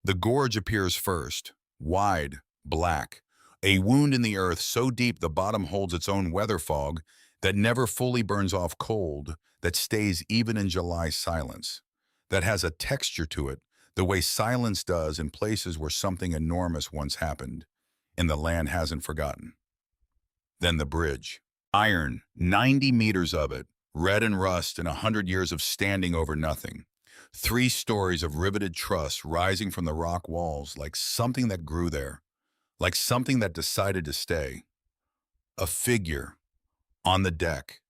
The gorge appears first, wide, black, a wound in the earth so deep the bottom holds its own weather fog that never fully burns off cold, that stays even in July silence, that has a texture to it, the way silence does in places where something enormous once happened, and the land hasn't forgotten. Then the bridge. Iron, 90 meters of it, red and rust and 100 years of standing over nothing. 3 stories of riveted truss rising from the rock walls like something that grew there, like something that decided to stay. A figure on the deck,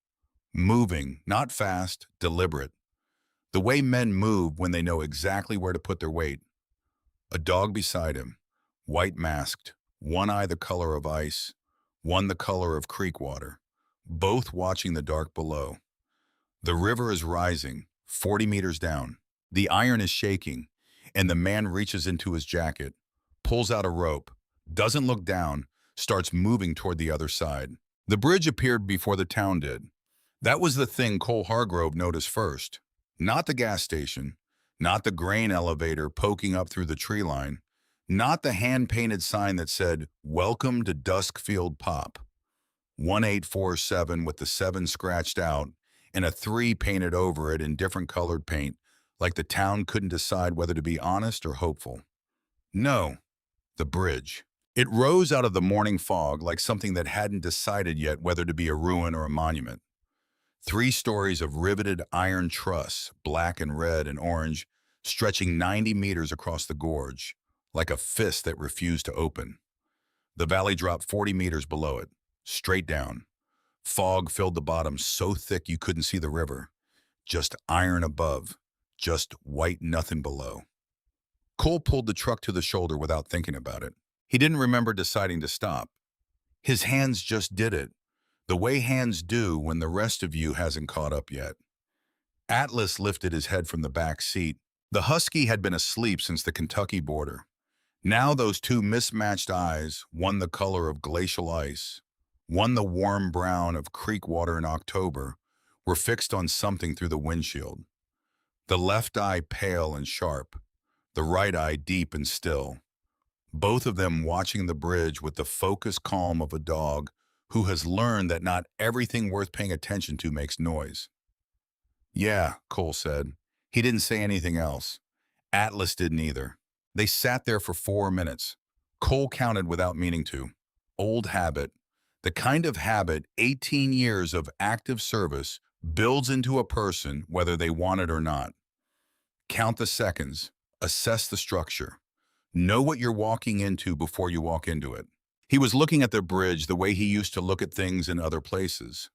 moving, not fast, deliberate. The way men move when they know exactly where to put their weight. A dog beside him, white masked, one eye the color of ice, one the color of creek water, both watching the dark below. The river is rising, 40 meters down. The iron is shaking, and the man reaches into his jacket, pulls out a rope, doesn't look down, starts moving toward the other side. The bridge appeared before the town did. That was the thing Cole Hargrove noticed first. Not the gas station, not the grain elevator poking up through the tree line, not the hand-painted sign that said, "Welcome to Duskfield Pop." 1847 with the 7 scratched out and a 3 painted over it in different colored paint, like the town couldn't decide whether to be honest or hopeful. No, the bridge. It rose out of the morning fog like something that hadn't decided yet whether to be a ruin or a monument. 3 stories of riveted iron truss, black and red and orange, stretching 90 meters across the gorge, like a fist that refused to open. The valley dropped 40 meters below it, straight down. Fog filled the bottom so thick you couldn't see the river. Just iron above, just white nothing below. Cole pulled the truck to the shoulder without thinking about it. He didn't remember deciding to stop. His hands just did it, the way hands do when the rest of you hasn't caught up yet. Atlas lifted his head from the back seat. The husky had been asleep since the Kentucky border. Now those 2 mismatched eyes, one the color of glacial ice, one the warm brown of creek water in October, were fixed on something through the windshield. The left eye pale and sharp, the right eye deep and still. Both of them watching the bridge with the focused calm of a dog who has learned that not everything worth paying attention to makes noise. "Yeah," Cole said. He didn't say anything else. Atlas didn't either. They sat there for 4 minutes. Cole counted without meaning to. Old habit. The kind of habit 18 years of active service builds into a person whether they want it or not. Count the seconds. Assess the structure. Know what you're walking into before you walk into it. He was looking at the bridge the way he used to look at things in other places.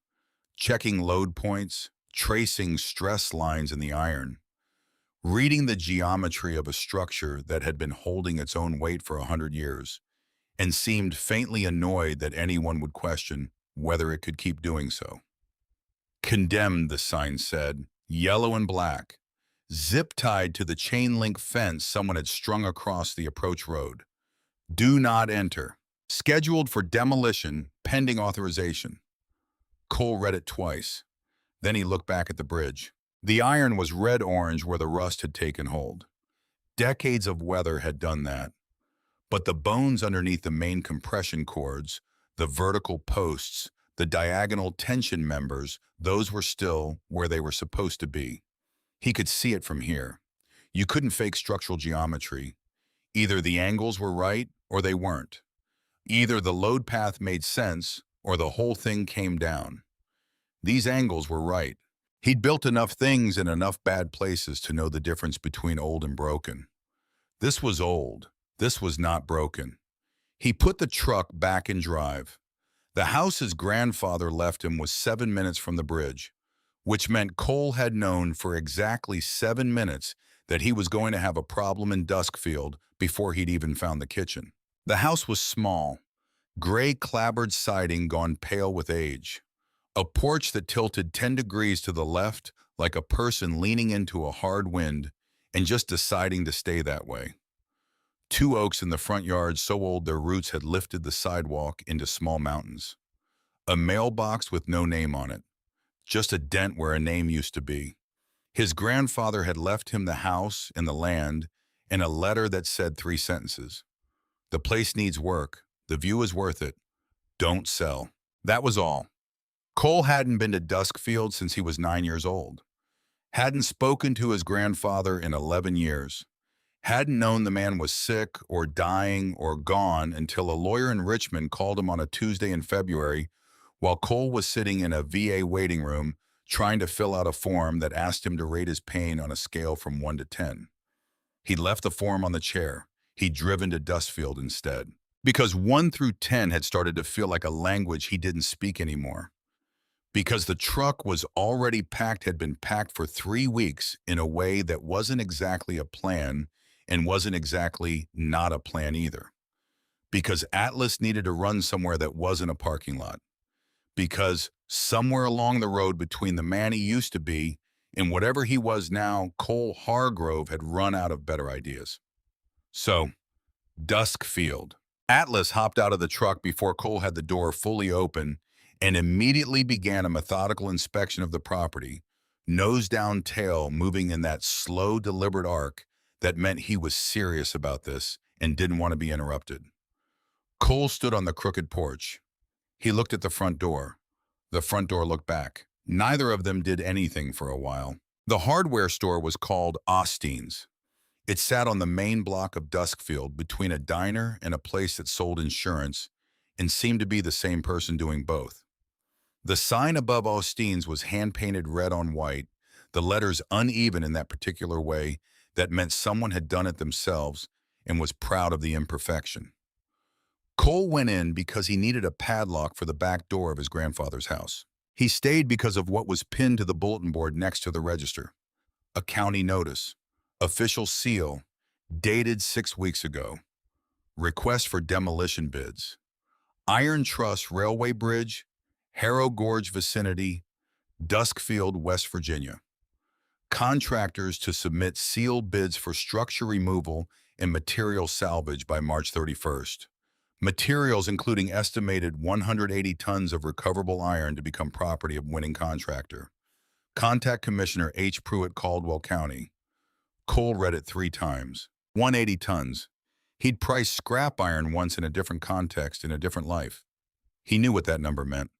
Checking load points, tracing stress lines in the iron. Reading the geometry of a structure that had been holding its own weight for 100 years, and seemed faintly annoyed that anyone would question whether it could keep doing so. "Condemned," the sign said, yellow and black, zip-tied to the chain-link fence someone had strung across the approach road. "Do not enter. Scheduled for demolition, pending authorization." Cole read it twice. Then he looked back at the bridge. The iron was red-orange where the rust had taken hold. Decades of weather had done that. But the bones underneath the main compression cords, the vertical posts, the diagonal tension members, those were still where they were supposed to be. He could see it from here. You couldn't fake structural geometry. Either the angles were right or they weren't. Either the load path made sense or the whole thing came down. These angles were right. He'd built enough things in enough bad places to know the difference between old and broken. This was old. This was not broken. He put the truck back in drive. The house his grandfather left him was 7 minutes from the bridge, which meant Cole had known for exactly 7 minutes that he was going to have a problem in Duskfield before he'd even found the kitchen. The house was small, gray clapboard siding gone pale with age. A porch that tilted 10 degrees to the left like a person leaning into a hard wind and just deciding to stay that way. 2 oaks in the front yard so old their roots had lifted the sidewalk into small mountains. A mailbox with no name on it, just a dent where a name used to be. His grandfather had left him the house and the land, and a letter that said 3 sentences. The place needs work. The view is worth it. Don't sell. That was all. Cole hadn't been to Duskfield since he was 9 years old. Hadn't spoken to his grandfather in 11 years. Hadn't known the man was sick or dying or gone until a lawyer in Richmond called him on a Tuesday in February while Cole was sitting in a VA waiting room trying to fill out a form that asked him to rate his pain on a scale from 1 to 10. He'd left the form on the chair. He'd driven to Dustfield instead. Because 1 through 10 had started to feel like a language he didn't speak anymore. Because the truck was already packed, had been packed for 3 weeks in a way that wasn't exactly a plan and wasn't exactly not a plan either. Because Atlas needed to run somewhere that wasn't a parking lot. Because somewhere along the road between the man he used to be and whatever he was now, Cole Hargrove had run out of better ideas. So, Duskfield. Atlas hopped out of the truck before Cole had the door fully open and immediately began a methodical inspection of the property, nose down, tail moving in that slow, deliberate arc that meant he was serious about this and didn't want to be interrupted. Cole stood on the crooked porch. He looked at the front door. The front door looked back. Neither of them did anything for a while. The hardware store was called Osteen's. It sat on the main block of Duskfield between a diner and a place that sold insurance and seemed to be the same person doing both. The sign above Osteen's was hand-painted red on white, the letters uneven in that particular way that meant someone had done it themselves and was proud of the imperfection. Cole went in because he needed a padlock for the back door of his grandfather's house. He stayed because of what was pinned to the bulletin board next to the register. A county notice, official seal, dated 6 weeks ago. Request for demolition bids. Iron Truss Railway Bridge, Harrow Gorge vicinity, Duskfield, West Virginia. Contractors to submit sealed bids for structure removal and material salvage by March 31st. Materials including estimated 180 tons of recoverable iron to become property of winning contractor. Contact Commissioner H. Pruitt, Caldwell County. Cole read it 3 times. 180 tons. He'd priced scrap iron once in a different context in a different life. He knew what that number meant.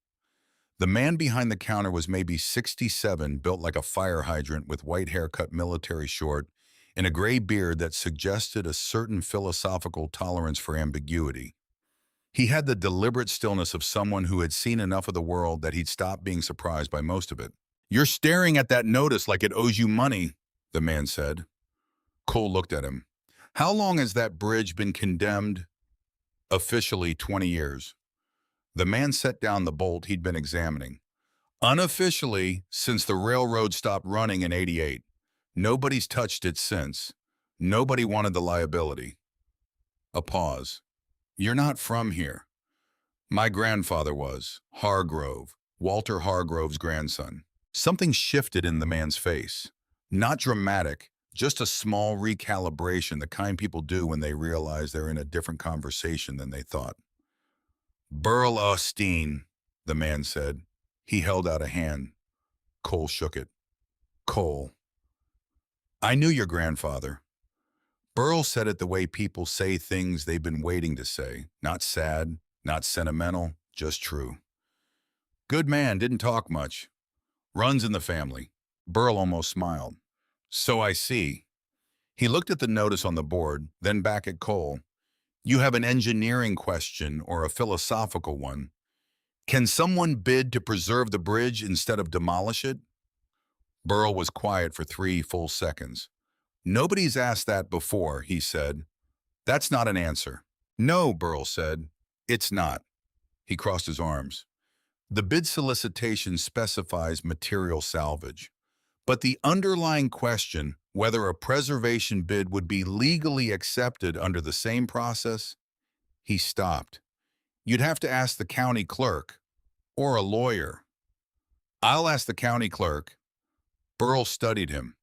The man behind the counter was maybe 67, built like a fire hydrant with white hair cut military short and a gray beard that suggested a certain philosophical tolerance for ambiguity. He had the deliberate stillness of someone who had seen enough of the world that he'd stopped being surprised by most of it. "You're staring at that notice like it owes you money," the man said. Cole looked at him. "How long has that bridge been condemned?" "Officially, 20 years. The man set down the bolt he'd been examining. "Unofficially, since the railroad stopped running in '88. Nobody's touched it since. Nobody wanted the liability." A pause. "You're not from here." "My grandfather was. Hargrove. Walter Hargrove's grandson." Something shifted in the man's face. Not dramatic, just a small recalibration, the kind people do when they realize they're in a different conversation than they thought. "Burl Osteen," the man said. He held out a hand. Cole shook it. "Cole. I knew your grandfather." Burl said it the way people say things they've been waiting to say. Not sad, not sentimental, just true. "Good man, didn't talk much. Runs in the family." Burl almost smiled. "So I see." He looked at the notice on the board, then back at Cole. "You have an engineering question or a philosophical one. Can someone bid to preserve the bridge instead of demolish it?" Burl was quiet for 3 full seconds. "Nobody's asked that before," he said. "That's not an answer." "No," Burl said. "It's not." He crossed his arms. "The bid solicitation specifies material salvage. But the underlying question, whether a preservation bid would be legally accepted under the same process." He stopped. "You'd have to ask the county clerk or a lawyer." "I'll ask the county clerk." Burl studied him.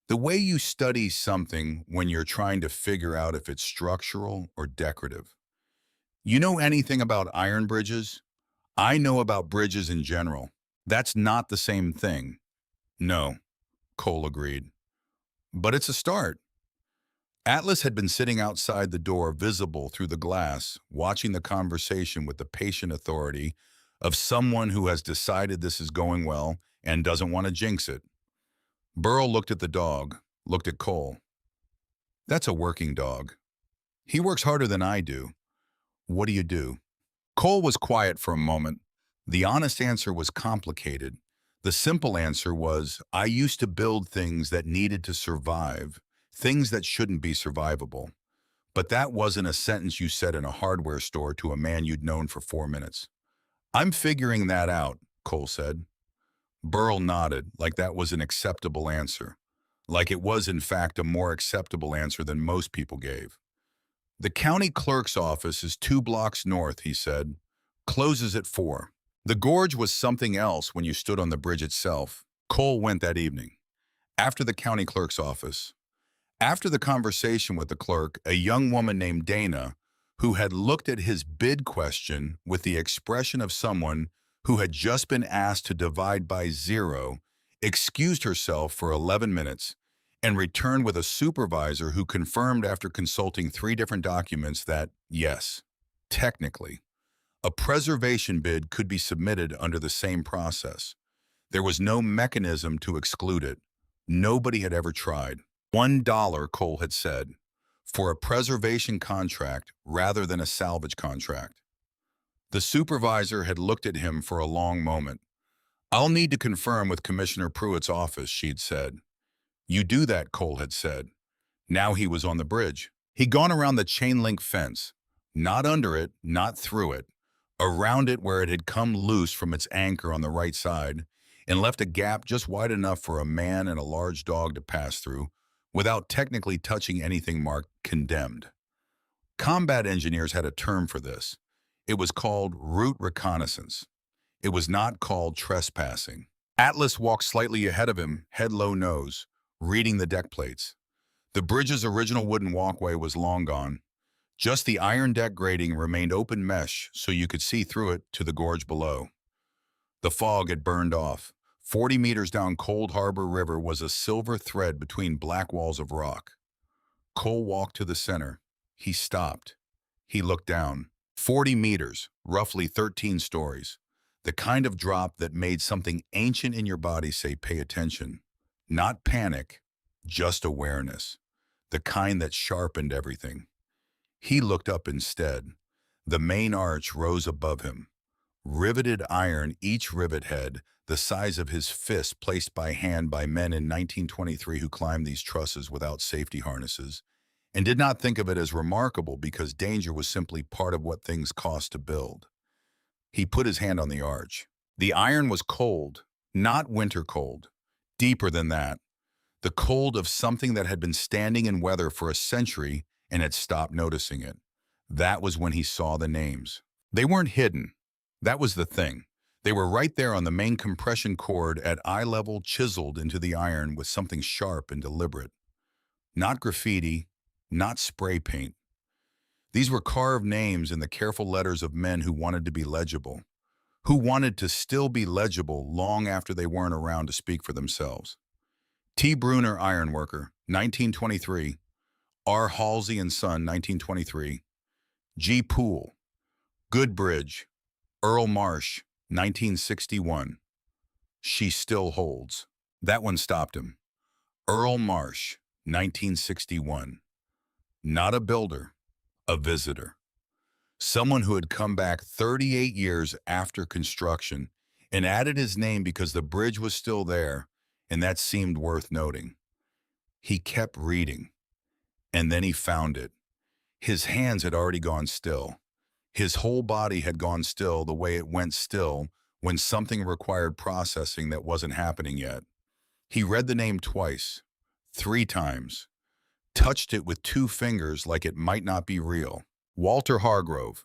The way you study something when you're trying to figure out if it's structural or decorative. "You know anything about iron bridges?" "I know about bridges in general." "That's not the same thing." "No," Cole agreed. "But it's a start." Atlas had been sitting outside the door, visible through the glass, watching the conversation with the patient authority of someone who has decided this is going well and doesn't want to jinx it. Burl looked at the dog, looked at Cole. That's a working dog. He works harder than I do. What do you do? Cole was quiet for a moment. The honest answer was complicated. The simple answer was, I used to build things that needed to survive, things that shouldn't be survivable. But that wasn't a sentence you said in a hardware store to a man you'd known for 4 minutes. I'm figuring that out, Cole said. Burl nodded, like that was an acceptable answer. Like it was, in fact, a more acceptable answer than most people gave. The county clerk's office is 2 blocks north, he said. Closes at 4. The gorge was something else when you stood on the bridge itself. Cole went that evening. After the county clerk's office. After the conversation with the clerk, a young woman named Dana, who had looked at his bid question with the expression of someone who had just been asked to divide by 0, excused herself for 11 minutes and returned with a supervisor who confirmed after consulting 3 different documents that, yes, technically, a preservation bid could be submitted under the same process. There was no mechanism to exclude it. Nobody had ever tried. $1, Cole had said, for a preservation contract rather than a salvage contract. The supervisor had looked at him for a long moment. I'll need to confirm with Commissioner Pruitt's office, she'd said. You do that, Cole had said. Now he was on the bridge. He'd gone around the chain-link fence, not under it, not through it, around it where it had come loose from its anchor on the right side, and left a gap just wide enough for a man and a large dog to pass through without technically touching anything marked condemned. Combat engineers had a term for this. It was called route reconnaissance. It was not called trespassing. Atlas walked slightly ahead of him, head low nose, reading the deck plates. The bridge's original wooden walkway was long gone. Just the iron deck grating remained open mesh so you could see through it to the gorge below. The fog had burned off. 40 meters down Cold Harbor River was a silver thread between black walls of rock. Cole walked to the center. He stopped. He looked down. 40 meters, roughly 13 stories. The kind of drop that made something ancient in your body say, pay attention. Not panic, just awareness. The kind that sharpened everything. He looked up instead. The main arch rose above him. Riveted iron, each rivet head, the size of his fist, placed by hand by men in 1923 who climbed these trusses without safety harnesses, and did not think of it as remarkable because danger was simply part of what things cost to build. He put his hand on the arch. The iron was cold, not winter cold, deeper than that. The cold of something that had been standing in weather for a century and had stopped noticing it. That was when he saw the names. They weren't hidden. That was the thing. They were right there on the main compression cord at eye level, chiseled into the iron with something sharp and deliberate. Not graffiti, not spray paint. These were carved names in the careful letters of men who wanted to be legible, who wanted to still be legible long after they weren't around to speak for themselves. T. Bruner, ironworker, 1923. R. Halsey and Son, 1923. G. Poole, Goodbridge, Earl Marsh, 1961. She still holds. That one stopped him. Earl Marsh, 1961. Not a builder, a visitor. Someone who had come back 38 years after construction and added his name because the bridge was still there, and that seemed worth noting. He kept reading, and then he found it. His hands had already gone still. His whole body had gone still the way it went still when something required processing that wasn't happening yet. He read the name twice, 3 times, touched it with 2 fingers like it might not be real. Walter Hargrove,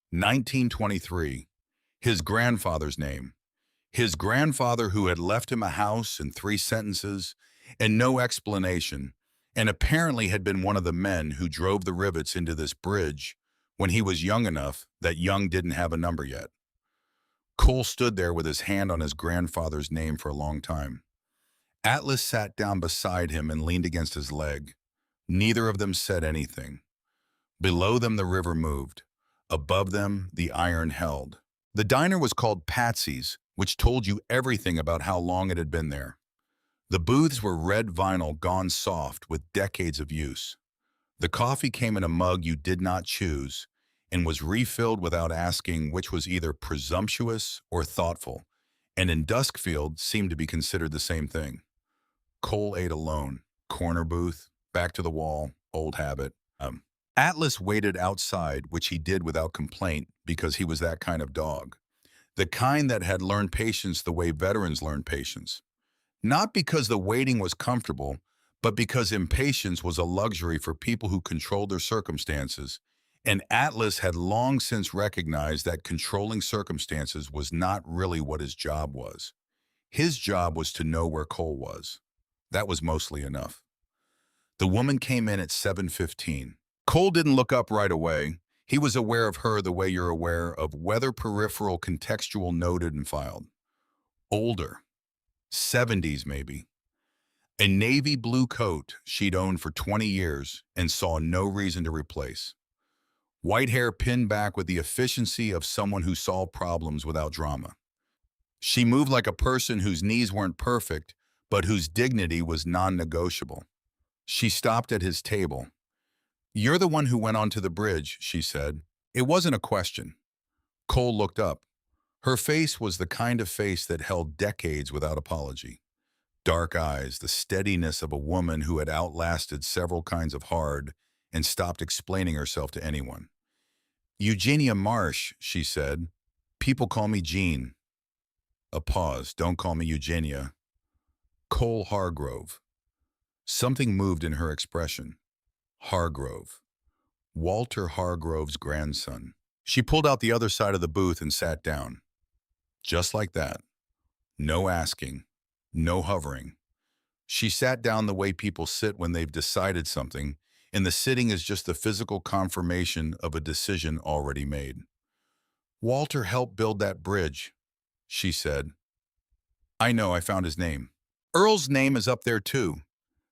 1923, his grandfather's name. His grandfather who had left him a house and 3 sentences and no explanation, and apparently had been one of the men who drove the rivets into this bridge when he was young enough that young didn't have a number yet. Cole stood there with his hand on his grandfather's name for a long time. Atlas sat down beside him and leaned against his leg. Neither of them said anything. Below them, the river moved. Above them, the iron held. The diner was called Patsy's, which told you everything about how long it had been there. The booths were red vinyl gone soft with decades of use. The coffee came in a mug you did not choose and was refilled without asking, which was either presumptuous or thoughtful, and in Duskfield seemed to be considered the same thing. Cole ate alone. Corner booth, back to the wall, old habit. Atlas waited outside, which he did without complaint because he was that kind of dog. The kind that had learned patience the way veterans learn patience. Not because the waiting was comfortable, but because impatience was a luxury for people who controlled their circumstances, and Atlas had long since recognized that controlling circumstances was not really what his job was. His job was to know where Cole was. That was mostly enough. The woman came in at 7:15. Cole didn't look up right away. He was aware of her the way you're aware of weather peripheral contextual noted and filed. Older. 70s maybe. A navy blue coat she'd owned for 20 years and saw no reason to replace. White hair pinned back with the efficiency of someone who solved problems without drama. She moved like a person whose knees weren't perfect, but whose dignity was non-negotiable. She stopped at his table. "You're the one who went onto the bridge," she said. It wasn't a question. Cole looked up. Her face was the kind of face that held decades without apology. Dark eyes, the steadiness of a woman who had outlasted several kinds of hard and stopped explaining herself to anyone. "Eugenia Marsh," she said. "People call me Jean." A pause. "Don't call me Eugenia." Cole Hargrove. Something moved in her expression. Hargrove. Walter Hargrove's grandson. She pulled out the other side of the booth and sat down. Just like that. No asking. No hovering. She sat down the way people sit when they've decided something, and the sitting is just the physical confirmation of a decision already made. "Walter helped build that bridge," she said. "I know, I found his name. Earl's name is up there too."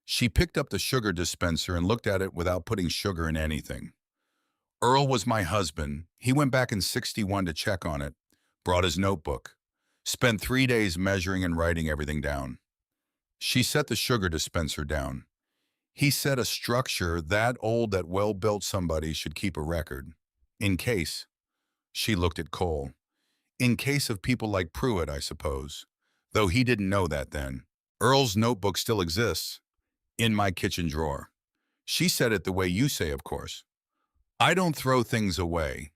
She picked up the sugar dispenser and looked at it without putting sugar in anything. "Earl was my husband. He went back in '61 to check on it, brought his notebook, spent 3 days measuring and writing everything down." She set the sugar dispenser down. "He set a structure that old that well-built somebody should keep a record. In case." She looked at Cole. "In case of people like Pruitt, I suppose. Though he didn't know that then. Earl's notebook still exists. In my kitchen drawer." She said it the way you say, of course. "I don't throw things away."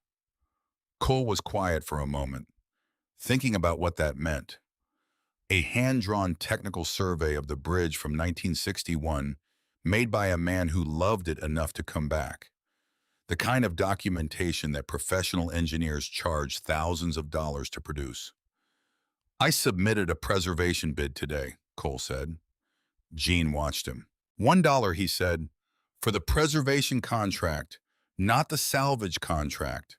Cole was quiet for a moment, thinking about what that meant. A hand-drawn technical survey of the bridge from 1961, made by a man who loved it enough to come back. The kind of documentation that professional engineers charge thousands of dollars to produce. "I submitted a preservation bid today," Cole said. Gene watched him. $1, he said, "for the preservation contract, not the salvage contract."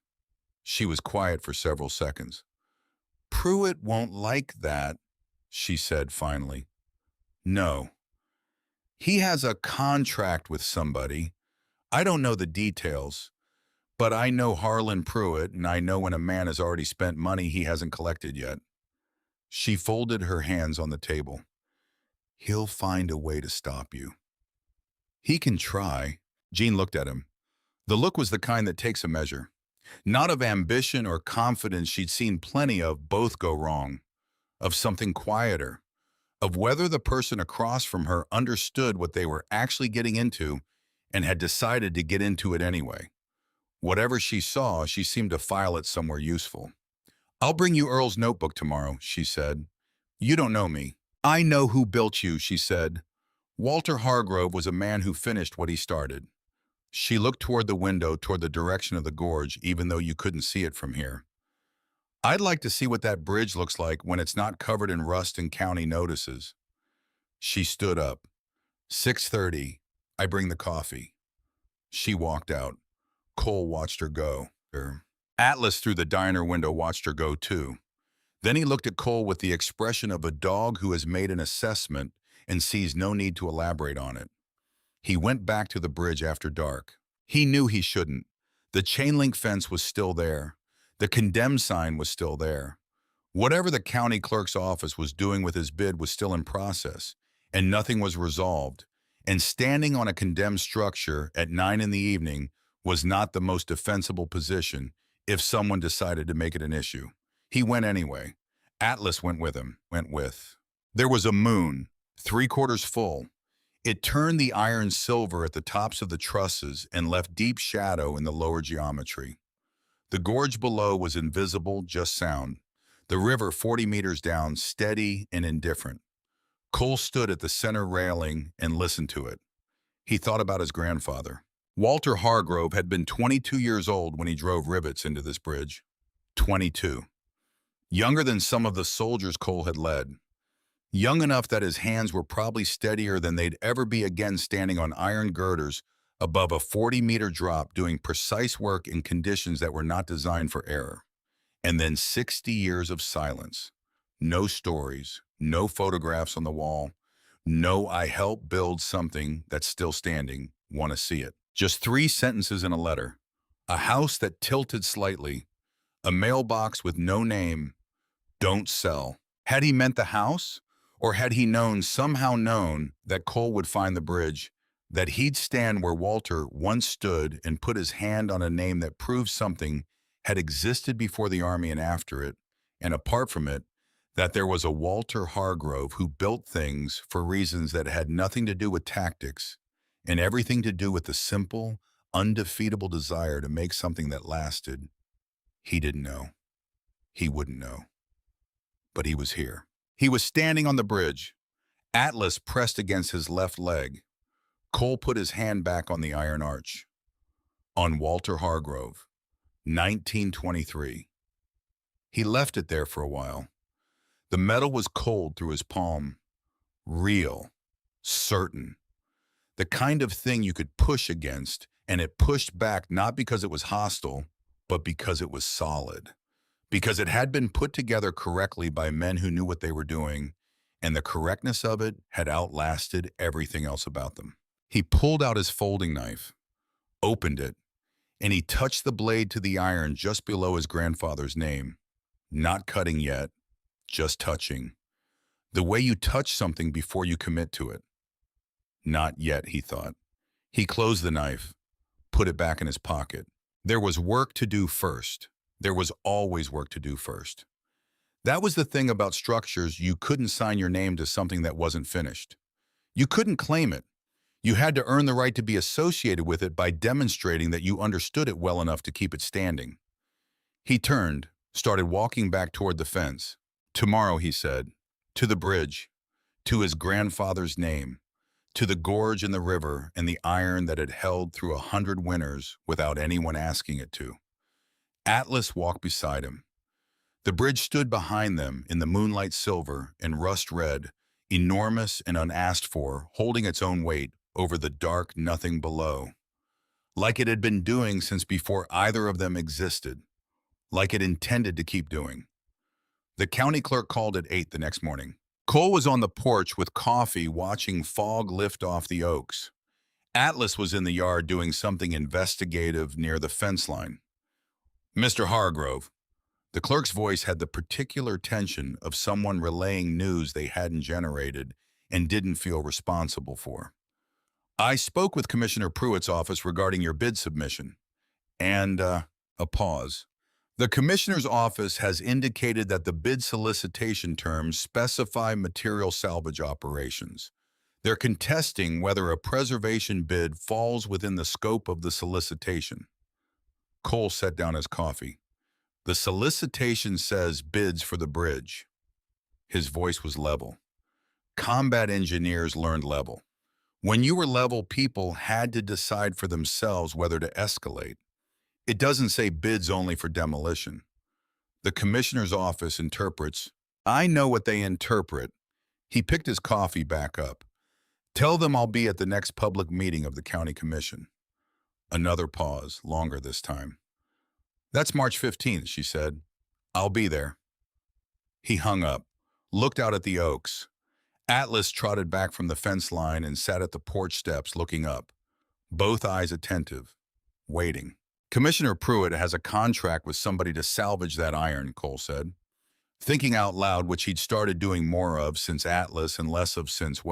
She was quiet for several seconds. "Pruitt won't like that," she said finally. "No. He has a contract with somebody. I don't know the details, but I know Harlan Pruitt, and I know when a man has already spent money he hasn't collected yet." She folded her hands on the table. "He'll find a way to stop you." "He can try." Gene looked at him. The look was the kind that takes a measure. Not of ambition or confidence she'd seen plenty of both go wrong. Of something quieter. Of whether the person across from her understood what they were actually getting into and had decided to get into it anyway. Whatever she saw, she seemed to file it somewhere useful. "I'll bring you Earl's notebook tomorrow," she said. "You don't know me." "I know who built you," she said. "Walter Hargrove was a man who finished what he started." She looked toward the window, toward the direction of the gorge, even though you couldn't see it from here. "I'd like to see what that bridge looks like when it's not covered in rust and county notices." She stood up. 6:30. "I bring the coffee." She walked out. Cole watched her go. Atlas through the diner window watched her go too. Then he looked at Cole with the expression of a dog who has made an assessment and sees no need to elaborate on it. He went back to the bridge after dark. He knew he shouldn't. The chain link fence was still there. The condemned sign was still there. Whatever the county clerk's office was doing with his bid was still in process, and nothing was resolved. And standing on a condemned structure at 9 in the evening was not the most defensible position if someone decided to make it an issue. He went anyway. Atlas went with him, went with. There was a moon, 3/4 full. It turned the iron silver at the tops of the trusses and left deep shadow in the lower geometry. The gorge below was invisible, just sound. The river 40 meters down, steady and indifferent. Cole stood at the center railing and listened to it. He thought about his grandfather. Walter Hargrove had been 22 years old when he drove rivets into this bridge. 22. Younger than some of the soldiers Cole had led. Young enough that his hands were probably steadier than they'd ever be again standing on iron girders above a 40-meter drop doing precise work in conditions that were not designed for error. And then 60 years of silence. No stories, no photographs on the wall, no "I helped build something that's still standing, want to see it." Just 3 sentences in a letter. A house that tilted slightly, a mailbox with no name, "Don't sell." Had he meant the house? Or had he somehow known, that Cole would find the bridge, that he'd stand where Walter once stood and put his hand on a name that proved something had existed before the army and after it, and apart from it, that there was a Walter Hargrove who built things for reasons that had nothing to do with tactics and everything to do with the simple, undefeatable desire to make something that lasted? He didn't know. He wouldn't know. But he was here. He was standing on the bridge. Atlas pressed against his left leg. Cole put his hand back on the iron arch. On Walter Hargrove, 1923. He left it there for a while. The metal was cold through his palm. Real. Certain. The kind of thing you could push against, and it pushed back not because it was hostile, but because it was solid. Because it had been put together correctly by men who knew what they were doing, and the correctness of it had outlasted everything else about them. He pulled out his folding knife, opened it, and he touched the blade to the iron just below his grandfather's name. Not cutting yet, just touching. The way you touch something before you commit to it. Not yet, he thought. He closed the knife, put it back in his pocket. There was work to do first. There was always work to do first. That was the thing about structures. You couldn't sign your name to something that wasn't finished. You couldn't claim it. You had to earn the right to be associated with it by demonstrating that you understood it well enough to keep it standing. He turned, started walking back toward the fence. Tomorrow, he said, to the bridge, to his grandfather's name, to the gorge and the river and the iron that had held through 100 winters without anyone asking it to. Atlas walked beside him. The bridge stood behind them in the moonlight silver and rust red, enormous and unasked for, holding its own weight over the dark nothing below. Like it had been doing since before either of them existed. Like it intended to keep doing. The county clerk called at 8 the next morning. Cole was on the porch with coffee watching fog lift off the oaks. Atlas was in the yard doing something investigative near the fence line. "Mr. Hargrove." The clerk's voice had the particular tension of someone relaying news they hadn't generated and didn't feel responsible for. "I spoke with Commissioner Pruitt's office regarding your bid submission." And, a pause. "The Commissioner's office has indicated that the bid solicitation terms specify material salvage operations. They're contesting whether a preservation bid falls within the scope of the solicitation." Cole set down his coffee. "The solicitation says bids for the bridge." His voice was level. Combat engineers learned level. When you were level, people had to decide for themselves whether to escalate. It doesn't say bids only for demolition. The commissioner's office interprets. I know what they interpret. He picked his coffee back up. "Tell them I'll be at the next public meeting of the county commission." Another pause, longer this time. "That's March 15th, she said. "I'll be there." He hung up, looked out at the oaks. Atlas trotted back from the fence line and sat at the porch steps looking up, both eyes attentive, waiting. Commissioner Pruitt has a contract with somebody to salvage that iron, Cole said, thinking out loud, which he'd started doing more of since Atlas and less of since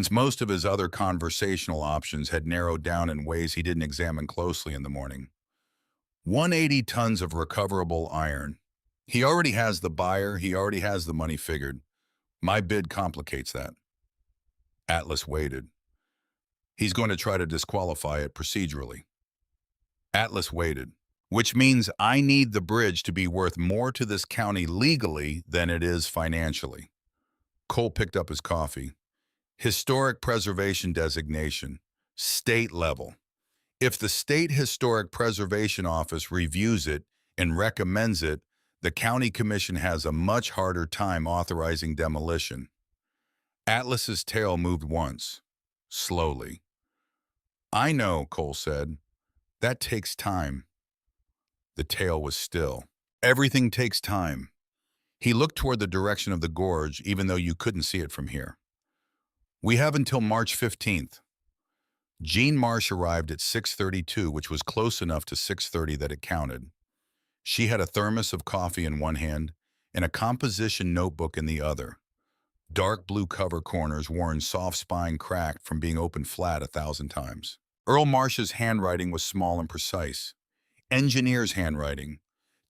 most of his other conversational options had narrowed down in ways he didn't examine closely in the morning. 180 tons of recoverable iron. He already has the buyer, he already has the money figured. My bid complicates that. Atlas waited. He's going to try to disqualify it procedurally. Atlas waited, which means I need the bridge to be worth more to this county legally than it is financially. Cole picked up his coffee. Historic preservation designation, state level. If the State Historic Preservation Office reviews it and recommends it, the county commission has a much harder time authorizing demolition. Atlas's tail moved once, slowly. I know, Cole said. That takes time. The tail was still. Everything takes time. He looked toward the direction of the gorge, even though you couldn't see it from here. We have until March 15th. Jean Marsh arrived at 6:32, which was close enough to 6:30 that it counted. She had a thermos of coffee in one hand and a composition notebook in the other. Dark blue cover corners worn soft spine cracked from being opened flat 1,000 times. Earl Marsh's handwriting was small and precise. Engineer's handwriting.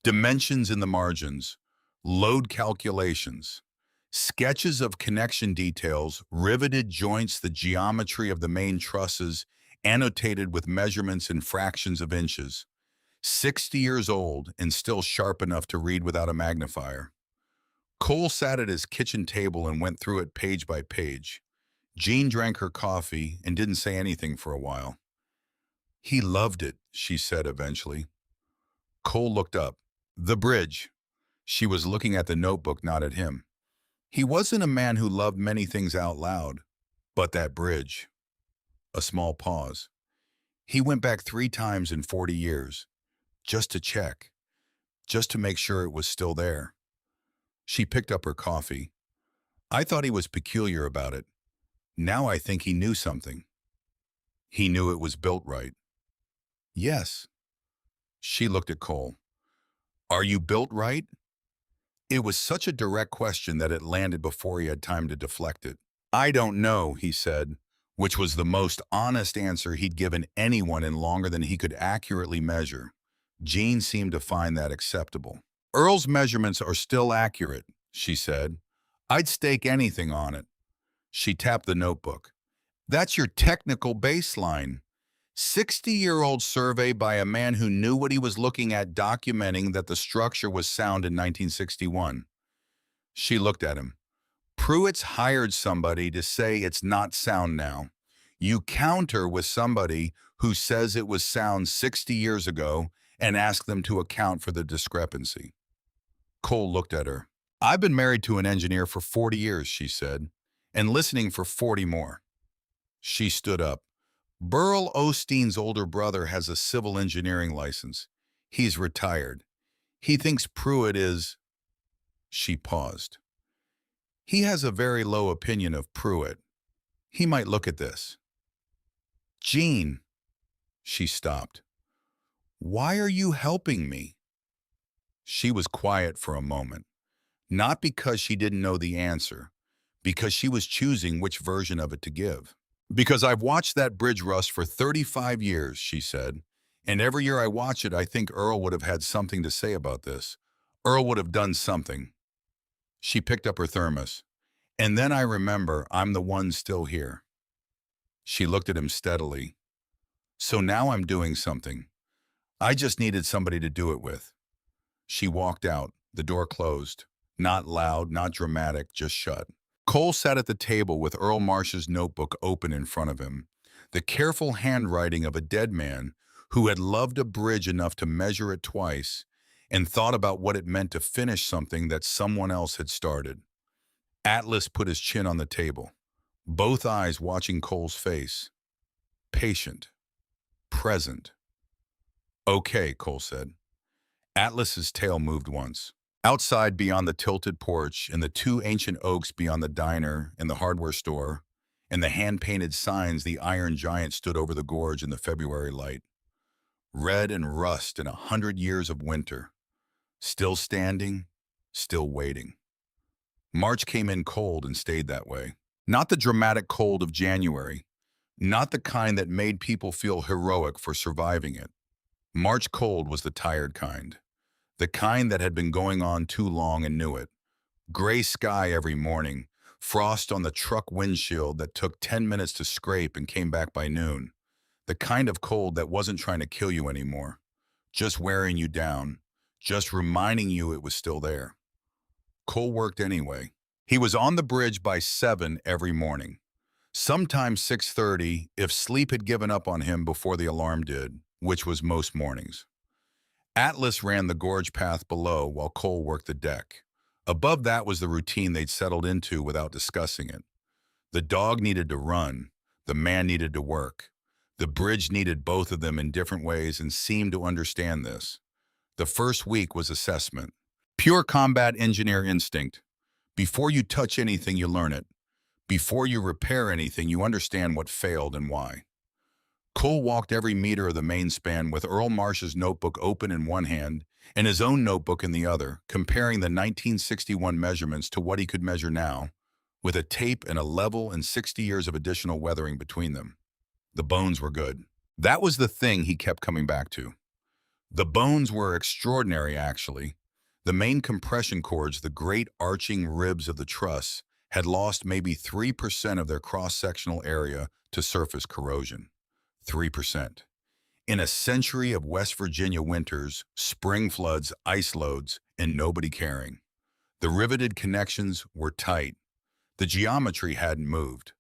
Dimensions in the margins. Load calculations. Sketches of connection details, riveted joints, the geometry of the main trusses, annotated with measurements in fractions of inches. 60 years old and still sharp enough to read without a magnifier. Cole sat at his kitchen table and went through it page by page. Jean drank her coffee and didn't say anything for a while. He loved it, she said eventually. Cole looked up. The bridge. She was looking at the notebook, not at him. He wasn't a man who loved many things out loud, but that bridge. A small pause. He went back 3 times in 40 years, just to check, just to make sure it was still there. She picked up her coffee. I thought he was peculiar about it. Now I think he knew something. He knew it was built right. Yes. She looked at Cole. Are you built right? It was such a direct question that it landed before he had time to deflect it. I don't know, he said, which was the most honest answer he'd given anyone in longer than he could accurately measure. Jean seemed to find that acceptable. Earl's measurements are still accurate, she said. I'd stake anything on it. She tapped the notebook. That's your technical baseline. 60-year-old survey by a man who knew what he was looking at, documenting that the structure was sound in 1961. She looked at him. Pruitt's hired somebody to say it's not sound now. You counter with somebody who says it was sound 60 years ago and ask them to account for the discrepancy. Cole looked at her. I've been married to an engineer for 40 years, she said, and listening for 40 more. She stood up. Burl Osteen's older brother has a civil engineering license. He's retired. He thinks Pruitt is... She paused. He has a very low opinion of Pruitt. He might look at this. Jean. She stopped. Why are you helping me? She was quiet for a moment, not because she didn't know the answer, because she was choosing which version of it to give. Because I've watched that bridge rust for 35 years, she said, and every year I watch it, I think Earl would have had something to say about this. Earl would have done something. She picked up her thermos. And then I remember I'm the one still here. She looked at him steadily. So now I'm doing something. I just needed somebody to do it with. She walked out, the door closed. Not loud, not dramatic, just shut. Cole sat at the table with Earl Marsh's notebook open in front of him, the careful handwriting of a dead man who had loved a bridge enough to measure it twice and thought about what it meant to finish something that someone else had started. Atlas put his chin on the table, both eyes watching Cole's face. Patient. Present. Okay, Cole said. Atlas's tail moved once. Outside, beyond the tilted porch and the two ancient oaks beyond the diner and the hardware store, and the hand-painted signs, the Iron Giant stood over the gorge in the February light. Red and rust in 100 years of winter. Still standing, still waiting. March came in cold and stayed that way. Not the dramatic cold of January, not the kind that made people feel heroic for surviving it. March cold was the tired kind. The kind that had been going on too long and knew it. Gray sky every morning, frost on the truck windshield that took 10 minutes to scrape and came back by noon. The kind of cold that wasn't trying to kill you anymore, just wearing you down, just reminding you it was still there. Cole worked anyway. He was on the bridge by 7 every morning. Sometimes 6:30 if sleep had given up on him before the alarm did, which was most mornings. Atlas ran the gorge path below while Cole worked the deck. Above that was the routine they'd settled into without discussing it. The dog needed to run. The man needed to work. The bridge needed both of them in different ways and seemed to understand this. The first week was assessment. Pure combat engineer instinct. Before you touch anything, you learn it. Before you repair anything, you understand what failed and why. Cole walked every meter of the main span with Earl Marsh's notebook open in one hand and his own notebook in the other, comparing the 1961 measurements to what he could measure now, with a tape and a level and 60 years of additional weathering between them. The bones were good. That was the thing he kept coming back to. The bones were extraordinary, actually. The main compression cords, the great arching ribs of the truss, had lost maybe 3% of their cross-sectional area to surface corrosion. 3%. In a century of West Virginia winters, spring floods, ice loads, and nobody caring. The riveted connections were tight. The geometry hadn't moved.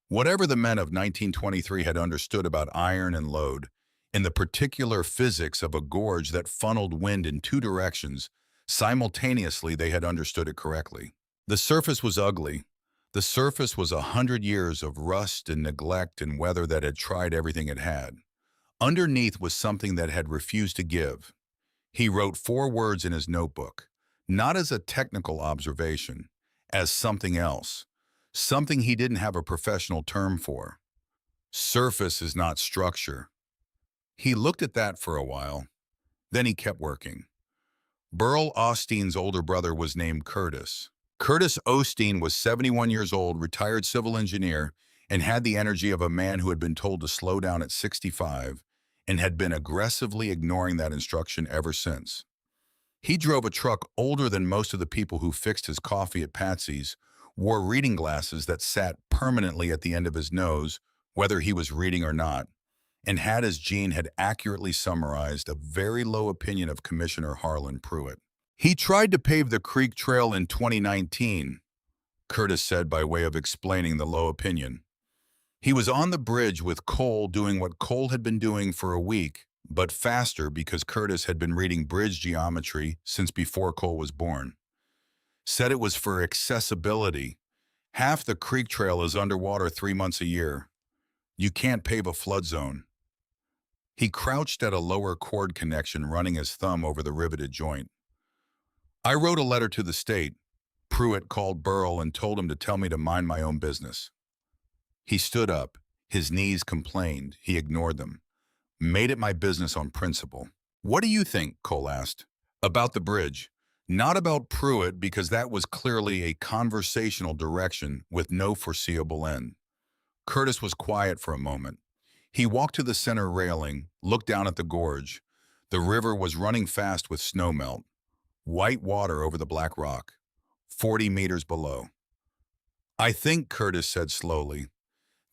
Whatever the men of 1923 had understood about iron and load, in the particular physics of a gorge that funneled wind in two directions, simultaneously they had understood it correctly. The surface was ugly. The surface was 100 years of rust and neglect and weather that had tried everything it had. Underneath was something that had refused to give. He wrote 4 words in his notebook, not as a technical observation, as something else, something he didn't have a professional term for. Surface is not structure. He looked at that for a while. Then he kept working. Burl Osteen's older brother was named Curtis. Curtis Osteen was 71 years old, retired civil engineer, and had the energy of a man who had been told to slow down at 65 and had been aggressively ignoring that instruction ever since. He drove a truck older than most of the people who fixed his coffee at Patsy's, wore reading glasses that sat permanently at the end of his nose, whether he was reading or not, and had, as Gene had accurately summarized, a very low opinion of Commissioner Harlan Pruitt. He tried to pave the creek trail in 2019, Curtis said by way of explaining the low opinion. He was on the bridge with Cole doing what Cole had been doing for a week, but faster because Curtis had been reading bridge geometry since before Cole was born. Said it was for accessibility. Half the creek trail is underwater 3 months a year. You can't pave a flood zone. He crouched at a lower cord connection, running his thumb over the riveted joint. I wrote a letter to the state. Pruitt called Burl and told him to tell me to mind my own business. He stood up. His knees complained. He ignored them. Made it my business on principle. What do you think, Cole asked, about the bridge? Not about Pruitt, because that was clearly a conversational direction with no foreseeable end. Curtis was quiet for a moment. He walked to the center railing, looked down at the gorge. The river was running fast with snowmelt. White water over the black rock, 40 meters below. I think, Curtis said slowly,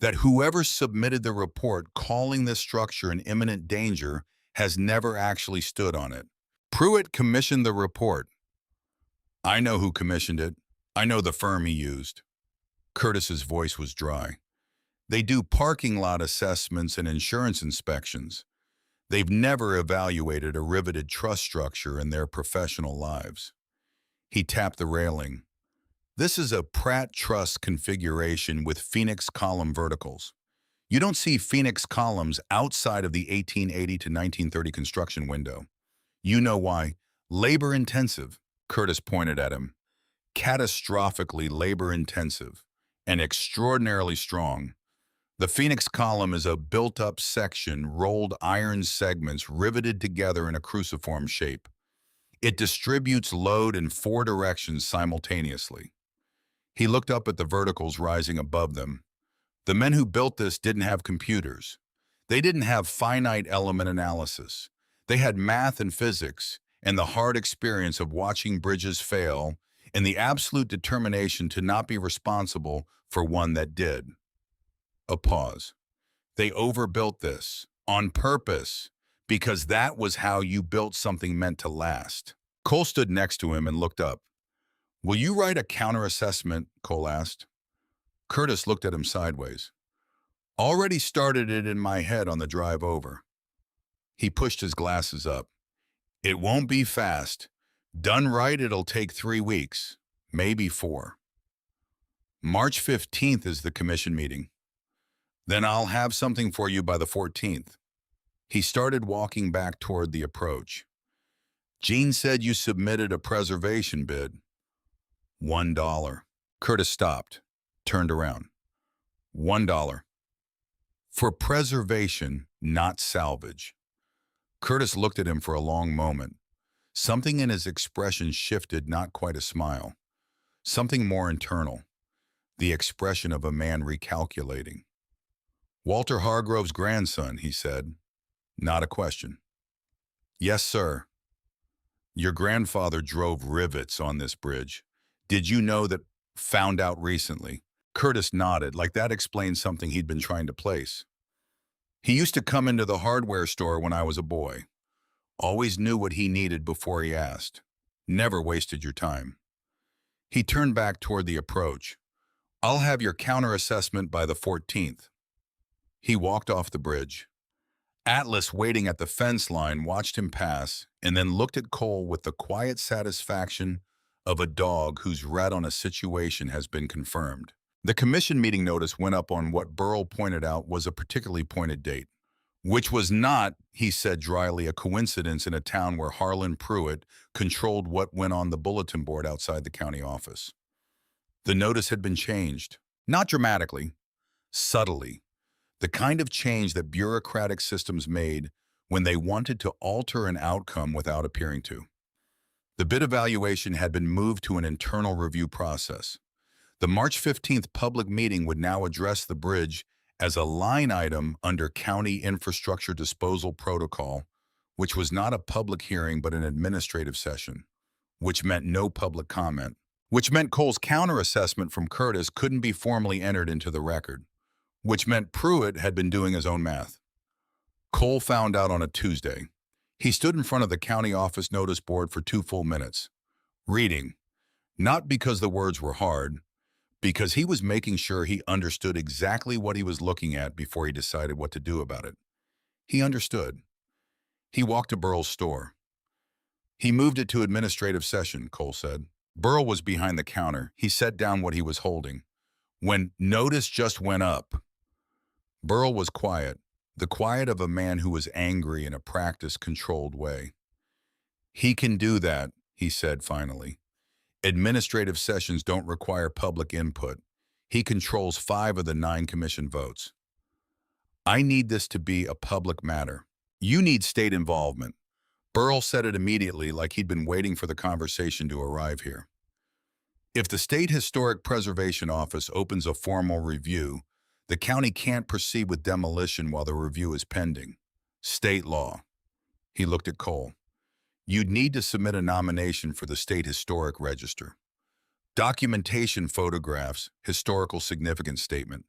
that whoever submitted the report calling this structure in imminent danger has never actually stood on it. Pruitt commissioned the report. I know who commissioned it. I know the firm he used. Curtis's voice was dry. They do parking lot assessments and insurance inspections. They've never evaluated a riveted truss structure in their professional lives. He tapped the railing. This is a Pratt truss configuration with Phoenix column verticals. You don't see Phoenix columns outside of the 1880 to 1930 construction window. You know why. Labor intensive. Curtis pointed at him. Catastrophically labor-intensive and extraordinarily strong. The Phoenix column is a built-up section, rolled iron segments riveted together in a cruciform shape. It distributes load in 4 directions simultaneously. He looked up at the verticals rising above them. The men who built this didn't have computers. They didn't have finite element analysis. They had math and physics and the hard experience of watching bridges fail and the absolute determination to not be responsible for one that did. A pause. They overbuilt this on purpose because that was how you built something meant to last. Cole stood next to him and looked up. Will you write a counter-assessment? Cole asked. Curtis looked at him sideways. Already started it in my head on the drive over. He pushed his glasses up. It won't be fast. Done right, it'll take 3 weeks, maybe 4. March 15th is the commission meeting. Then I'll have something for you by the 14th. He started walking back toward the approach. Gene said you submitted a preservation bid. $1. Curtis stopped, turned around. $1. For preservation, not salvage. Curtis looked at him for a long moment. Something in his expression shifted, not quite a smile. Something more internal. The expression of a man recalculating. Walter Hargrove's grandson, he said. Not a question. Yes, sir. Your grandfather drove rivets on this bridge. Did you know that? Found out recently. Curtis nodded, like that explained something he'd been trying to place. He used to come into the hardware store when I was a boy. Always knew what he needed before he asked. Never wasted your time. He turned back toward the approach. I'll have your counter-assessment by the 14th. He walked off the bridge. Atlas, waiting at the fence line, watched him pass and then looked at Cole with the quiet satisfaction of a dog whose rat on a situation has been confirmed. The commission meeting notice went up on what Burrell pointed out was a particularly pointed date, which was not, he said dryly, a coincidence in a town where Harlan Pruitt controlled what went on the bulletin board outside the county office. The notice had been changed, not dramatically, subtly, the kind of change that bureaucratic systems made when they wanted to alter an outcome without appearing to. The bid evaluation had been moved to an internal review process. The March 15th public meeting would now address the bridge as a line item under County Infrastructure Disposal Protocol, which was not a public hearing but an administrative session, which meant no public comment, which meant Cole's counter-assessment from Curtis couldn't be formally entered into the record, which meant Pruitt had been doing his own math. Cole found out on a Tuesday. He stood in front of the county office notice board for 2 full minutes, reading, not because the words were hard, because he was making sure he understood exactly what he was looking at before he decided what to do about it. He understood. He walked to Burrell's store. He moved it to administrative session, Cole said. Burrell was behind the counter. He set down what he was holding. When notice just went up, Burrell was quiet, the quiet of a man who was angry in a practice-controlled way. He can do that, he said finally. Administrative sessions don't require public input. He controls 5 of the 9 commission votes. I need this to be a public matter. You need state involvement. Burrell said it immediately, like he'd been waiting for the conversation to arrive here. If the State Historic Preservation Office opens a formal review, the county can't proceed with demolition while the review is pending. State law. He looked at Cole. You'd need to submit a nomination for the State Historic Register. Documentation, photographs, historical significance statement.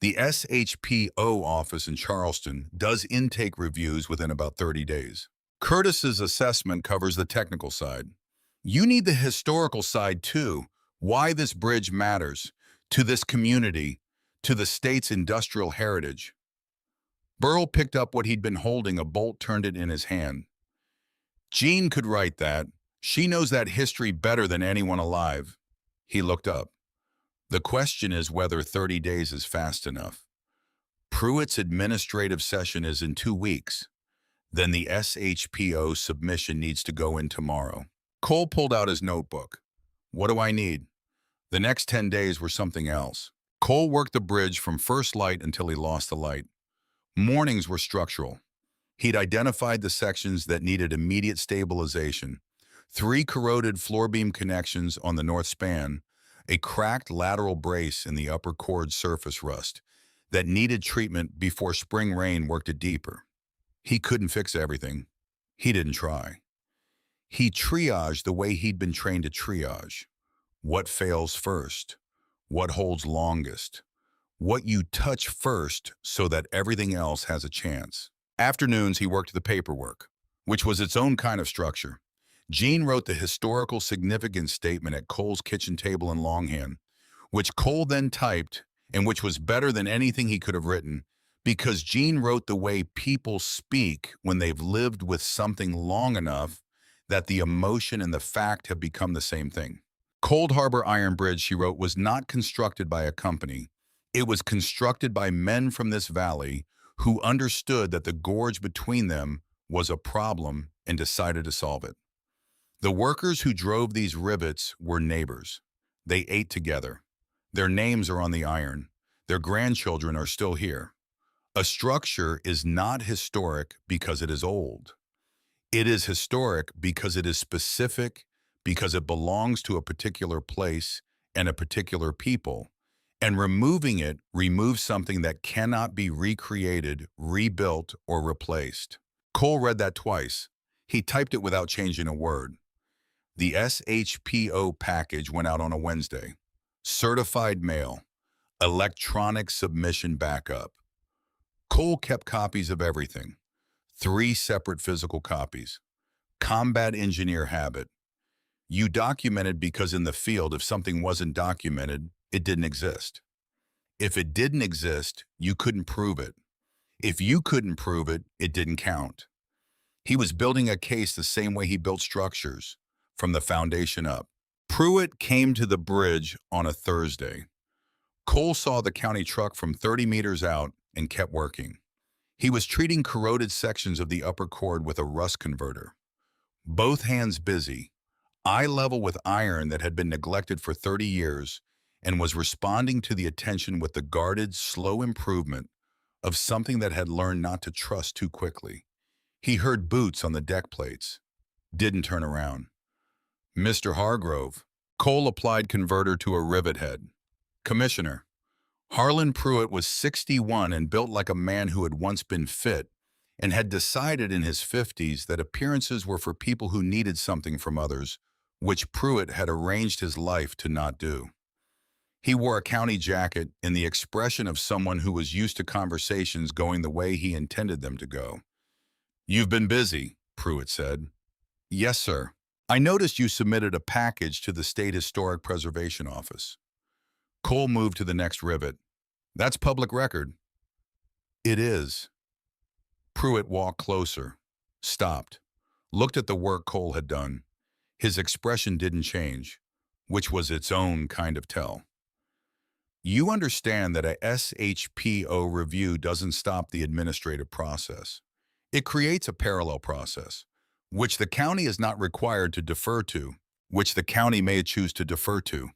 The SHPO office in Charleston does intake reviews within about 30 days. Curtis's assessment covers the technical side. You need the historical side too, why this bridge matters to this community, to the state's industrial heritage. Burrell picked up what he'd been holding, a bolt, turned it in his hand. Jean could write that. She knows that history better than anyone alive. He looked up. The question is whether 30 days is fast enough. Pruitt's administrative session is in 2 weeks. Then the SHPO submission needs to go in tomorrow. Cole pulled out his notebook. What do I need? The next 10 days were something else. Cole worked the bridge from first light until he lost the light. Mornings were structural. He'd identified the sections that needed immediate stabilization. 3 corroded floor beam connections on the north span, a cracked lateral brace in the upper cord surface rust that needed treatment before spring rain worked it deeper. He couldn't fix everything. He didn't try. He triaged the way he'd been trained to triage. What fails first? What holds longest? What you touch first so that everything else has a chance. Afternoons, he worked the paperwork, which was its own kind of structure. Gene wrote the historical significance statement at Cole's kitchen table in longhand, which Cole then typed, and which was better than anything he could have written, because Gene wrote the way people speak when they've lived with something long enough that the emotion and the fact have become the same thing. Cold Harbor Iron Bridge, she wrote, was not constructed by a company. It was constructed by men from this valley who understood that the gorge between them was a problem and decided to solve it. The workers who drove these rivets were neighbors. They ate together. Their names are on the iron. Their grandchildren are still here. A structure is not historic because it is old. It is historic because it is specific, because it belongs to a particular place and a particular people. And removing it removes something that cannot be recreated, rebuilt, or replaced. Cole read that twice. He typed it without changing a word. The SHPO package went out on a Wednesday. Certified mail. Electronic submission backup. Cole kept copies of everything. 3 separate physical copies. Combat engineer habit. You documented because in the field, if something wasn't documented, it didn't exist. If it didn't exist, you couldn't prove it. If you couldn't prove it, it didn't count. He was building a case the same way he built structures, from the foundation up. Pruitt came to the bridge on a Thursday. Cole saw the county truck from 30 meters out and kept working. He was treating corroded sections of the upper cord with a rust converter. Both hands busy, eye level with iron that had been neglected for 30 years and was responding to the attention with the guarded, slow improvement of something that had learned not to trust too quickly. He heard boots on the deck plates. Didn't turn around. Mr. Hargrove. Cole applied converter to a rivet head. Commissioner. Harlan Pruitt was 61 and built like a man who had once been fit and had decided in his 50s that appearances were for people who needed something from others, which Pruitt had arranged his life to not do. He wore a county jacket in the expression of someone who was used to conversations going the way he intended them to go. You've been busy, Pruitt said. Yes, sir. I noticed you submitted a package to the State Historic Preservation Office. Cole moved to the next rivet. That's public record. It is. Pruitt walked closer, stopped, looked at the work Cole had done. His expression didn't change, which was its own kind of tell. You understand that a SHPO review doesn't stop the administrative process. It creates a parallel process, which the county is not required to defer to, which the county may choose to defer to.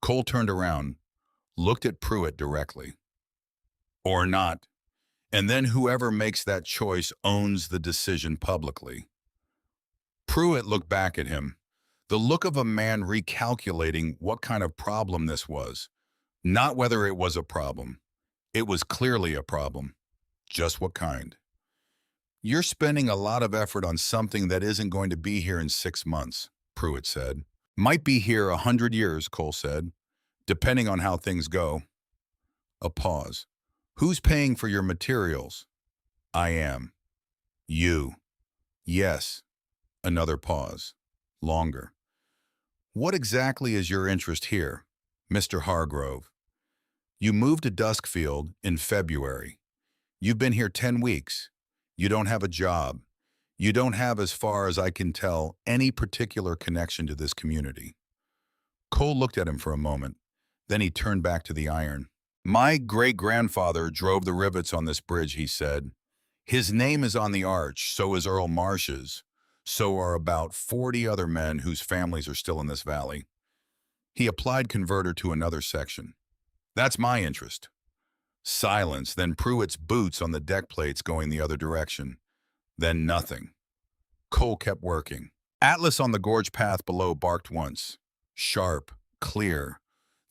Cole turned around, looked at Pruitt directly. Or not. And then whoever makes that choice owns the decision publicly. Pruitt looked back at him, the look of a man recalculating what kind of problem this was. Not whether it was a problem. It was clearly a problem. Just what kind? You're spending a lot of effort on something that isn't going to be here in 6 months, Pruitt said. Might be here 100 years, Cole said, depending on how things go. A pause. Who's paying for your materials? I am. You. Yes. Another pause. Longer. What exactly is your interest here, Mr. Hargrove? You moved to Duskfield in February. You've been here 10 weeks. You don't have a job. You don't have, as far as I can tell, any particular connection to this community. Cole looked at him for a moment. Then he turned back to the iron. My great-grandfather drove the rivets on this bridge, he said. His name is on the arch, so is Earl Marsh's. So are about 40 other men whose families are still in this valley. He applied converter to another section. That's my interest. Silence, then Pruitt's boots on the deck plates going the other direction. Then nothing. Cole kept working. Atlas on the gorge path below barked once. Sharp, clear.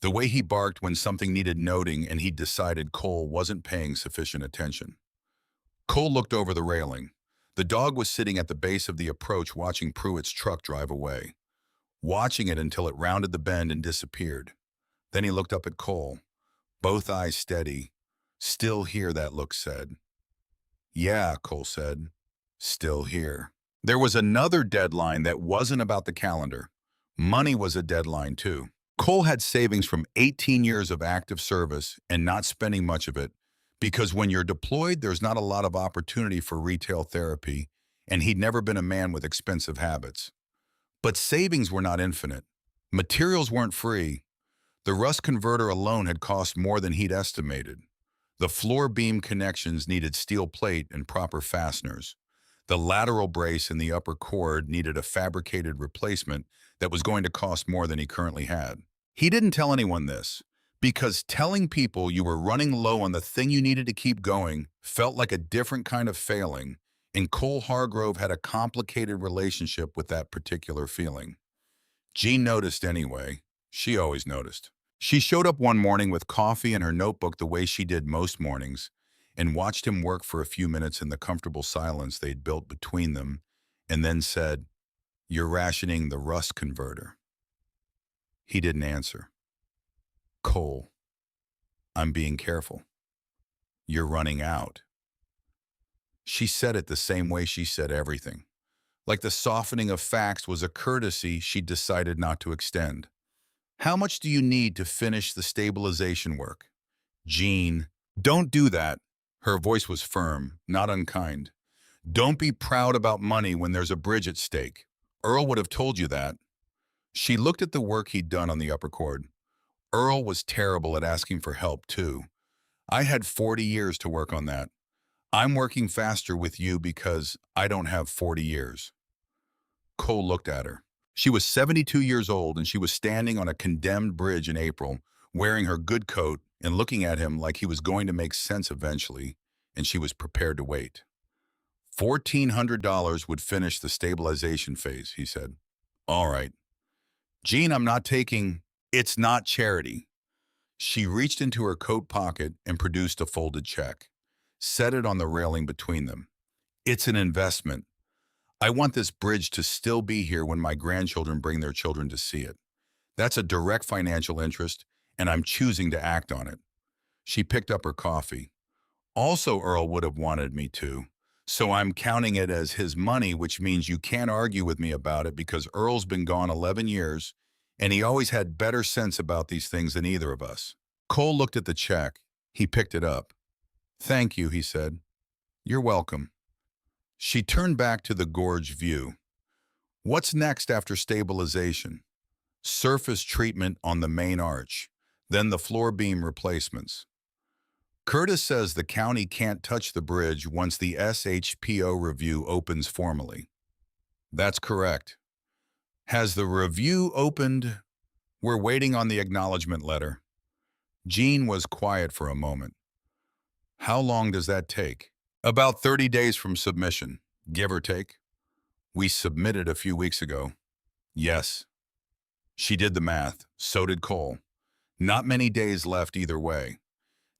The way he barked when something needed noting and he'd decided Cole wasn't paying sufficient attention. Cole looked over the railing. The dog was sitting at the base of the approach watching Pruitt's truck drive away, watching it until it rounded the bend and disappeared. Then he looked up at Cole, both eyes steady. Still here, that look said. Yeah, Cole said. Still here. There was another deadline that wasn't about the calendar. Money was a deadline, too. Cole had savings from 18 years of active service and not spending much of it, because when you're deployed, there's not a lot of opportunity for retail therapy, and he'd never been a man with expensive habits. But savings were not infinite. Materials weren't free. The rust converter alone had cost more than he'd estimated. The floor beam connections needed steel plate and proper fasteners. The lateral brace in the upper cord needed a fabricated replacement that was going to cost more than he currently had. He didn't tell anyone this, because telling people you were running low on the thing you needed to keep going felt like a different kind of failing, and Cole Hargrove had a complicated relationship with that particular feeling. Jean noticed anyway. She always noticed. She showed up one morning with coffee and her notebook the way she did most mornings, and watched him work for a few minutes in the comfortable silence they'd built between them, and then said, "You're rationing the rust converter." He didn't answer. "Cole, I'm being careful. You're running out." She said it the same way she said everything. Like the softening of facts was a courtesy she'd decided not to extend. "How much do you need to finish the stabilization work?" "Jean, don't do that." Her voice was firm, not unkind. "Don't be proud about money when there's a bridge at stake. Earl would have told you that." She looked at the work he'd done on the upper cord. Earl was terrible at asking for help, too. "I had 40 years to work on that. I'm working faster with you because I don't have 40 years. Cole looked at her. She was 72 years old and she was standing on a condemned bridge in April, wearing her good coat and looking at him like he was going to make sense eventually, and she was prepared to wait. $1,400 would finish the stabilization phase, he said. "All right. Jean, I'm not taking..." "It's not charity." She reached into her coat pocket and produced a folded check, set it on the railing between them. "It's an investment. I want this bridge to still be here when my grandchildren bring their children to see it. That's a direct financial interest, and I'm choosing to act on it." She picked up her coffee. "Also, Earl would have wanted me to, so I'm counting it as his money, which means you can't argue with me about it because Earl's been gone 11 years, and he always had better sense about these things than either of us." Cole looked at the check. He picked it up. "Thank you," he said. "You're welcome." She turned back to the gorge view. What's next after stabilization? Surface treatment on the main arch, then the floor beam replacements. Curtis says the county can't touch the bridge once the SHPO review opens formally. That's correct. Has the review opened? We're waiting on the acknowledgement letter. Jean was quiet for a moment. How long does that take? About 30 days from submission, give or take. We submitted a few weeks ago. Yes. She did the math. So did Cole. Not many days left either way.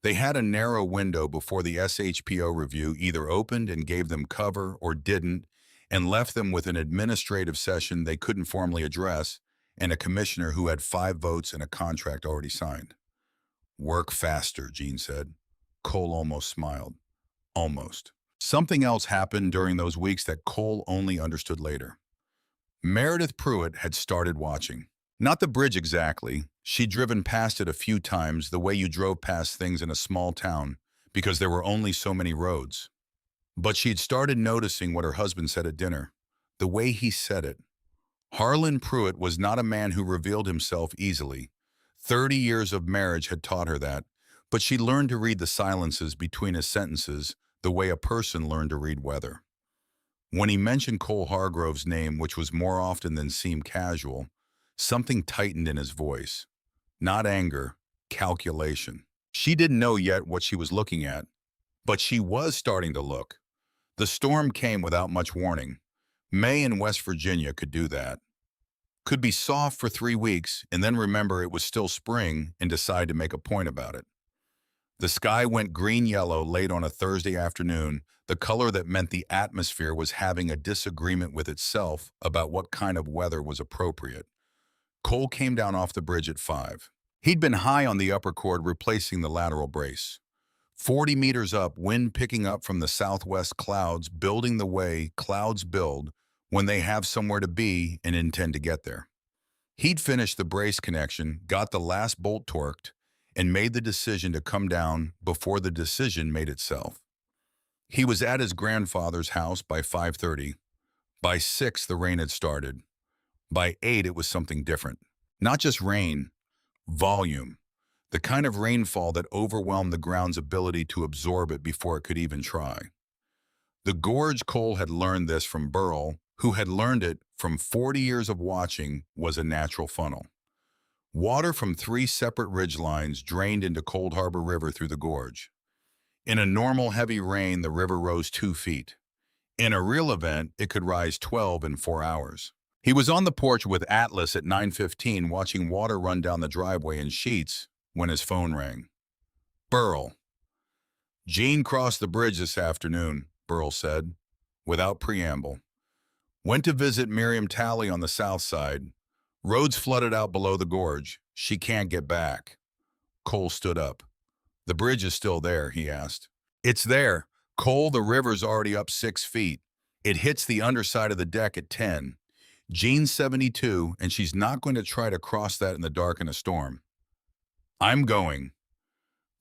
They had a narrow window before the SHPO review either opened and gave them cover or didn't, and left them with an administrative session they couldn't formally address and a commissioner who had 5 votes and a contract already signed. Work faster, Jean said. Cole almost smiled. Almost. Something else happened during those weeks that Cole only understood later. Meredith Pruitt had started watching. Not the bridge exactly. She'd driven past it a few times the way you drove past things in a small town because there were only so many roads. But she'd started noticing what her husband said at dinner, the way he said it. Harlan Pruitt was not a man who revealed himself easily. 30 years of marriage had taught her that, but she learned to read the silences between his sentences the way a person learned to read weather. When he mentioned Cole Hargrove's name, which was more often than seemed casual, something tightened in his voice. Not anger, calculation. She didn't know yet what she was looking at, but she was starting to look. The storm came without much warning. May in West Virginia could do that. Could be soft for 3 weeks and then remember it was still spring and decide to make a point about it. The sky went green-yellow late on a Thursday afternoon, the color that meant the atmosphere was having a disagreement with itself about what kind of weather was appropriate. Cole came down off the bridge at 5. He'd been high on the upper cord replacing the lateral brace. 40 meters up, wind picking up from the southwest clouds, building the way clouds build when they have somewhere to be and intend to get there. He'd finished the brace connection, got the last bolt torqued, and made the decision to come down before the decision made itself. He was at his grandfather's house by 5:30. By 6, the rain had started. By 8, it was something different. Not just rain, volume. The kind of rainfall that overwhelmed the ground's ability to absorb it before it could even try. The gorge, Cole had learned this from Burl, who had learned it from 40 years of watching, was a natural funnel. Water from 3 separate ridgelines drained into Cold Harbor River through the gorge. In a normal heavy rain, the river rose 2 feet. In a real event, it could rise 12 in 4 hours. He was on the porch with Atlas at 9:15 watching water run down the driveway in sheets when his phone rang. Burl. Gene crossed the bridge this afternoon, Burl said, without preamble. Went to visit Miriam Talley on the south side. Roads flooded out below the gorge. She can't get back. Cole stood up. The bridge is still there, he asked. It's there. Cole, the river's already up 6 feet. It hits the underside of the deck at 10. Jean's 72, and she's not going to try to cross that in the dark in a storm. I'm going.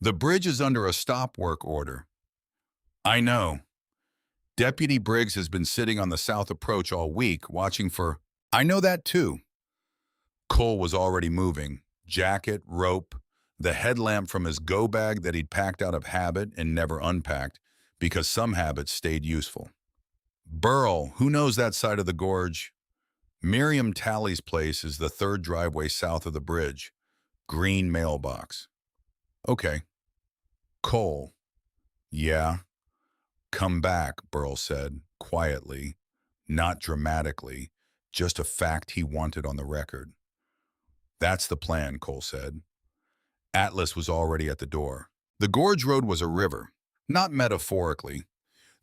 The bridge is under a stop work order. I know. Deputy Briggs has been sitting on the south approach all week, watching for... I know that too. Cole was already moving. Jacket, rope, the headlamp from his go bag that he'd packed out of habit and never unpacked, because some habits stayed useful. Burl, who knows that side of the gorge? Miriam Talley's place is the 3rd driveway south of the bridge. Green mailbox. Okay. Cole. Yeah. Come back, Burl said, quietly, not dramatically, just a fact he wanted on the record. That's the plan, Cole said. Atlas was already at the door. The gorge road was a river, not metaphorically.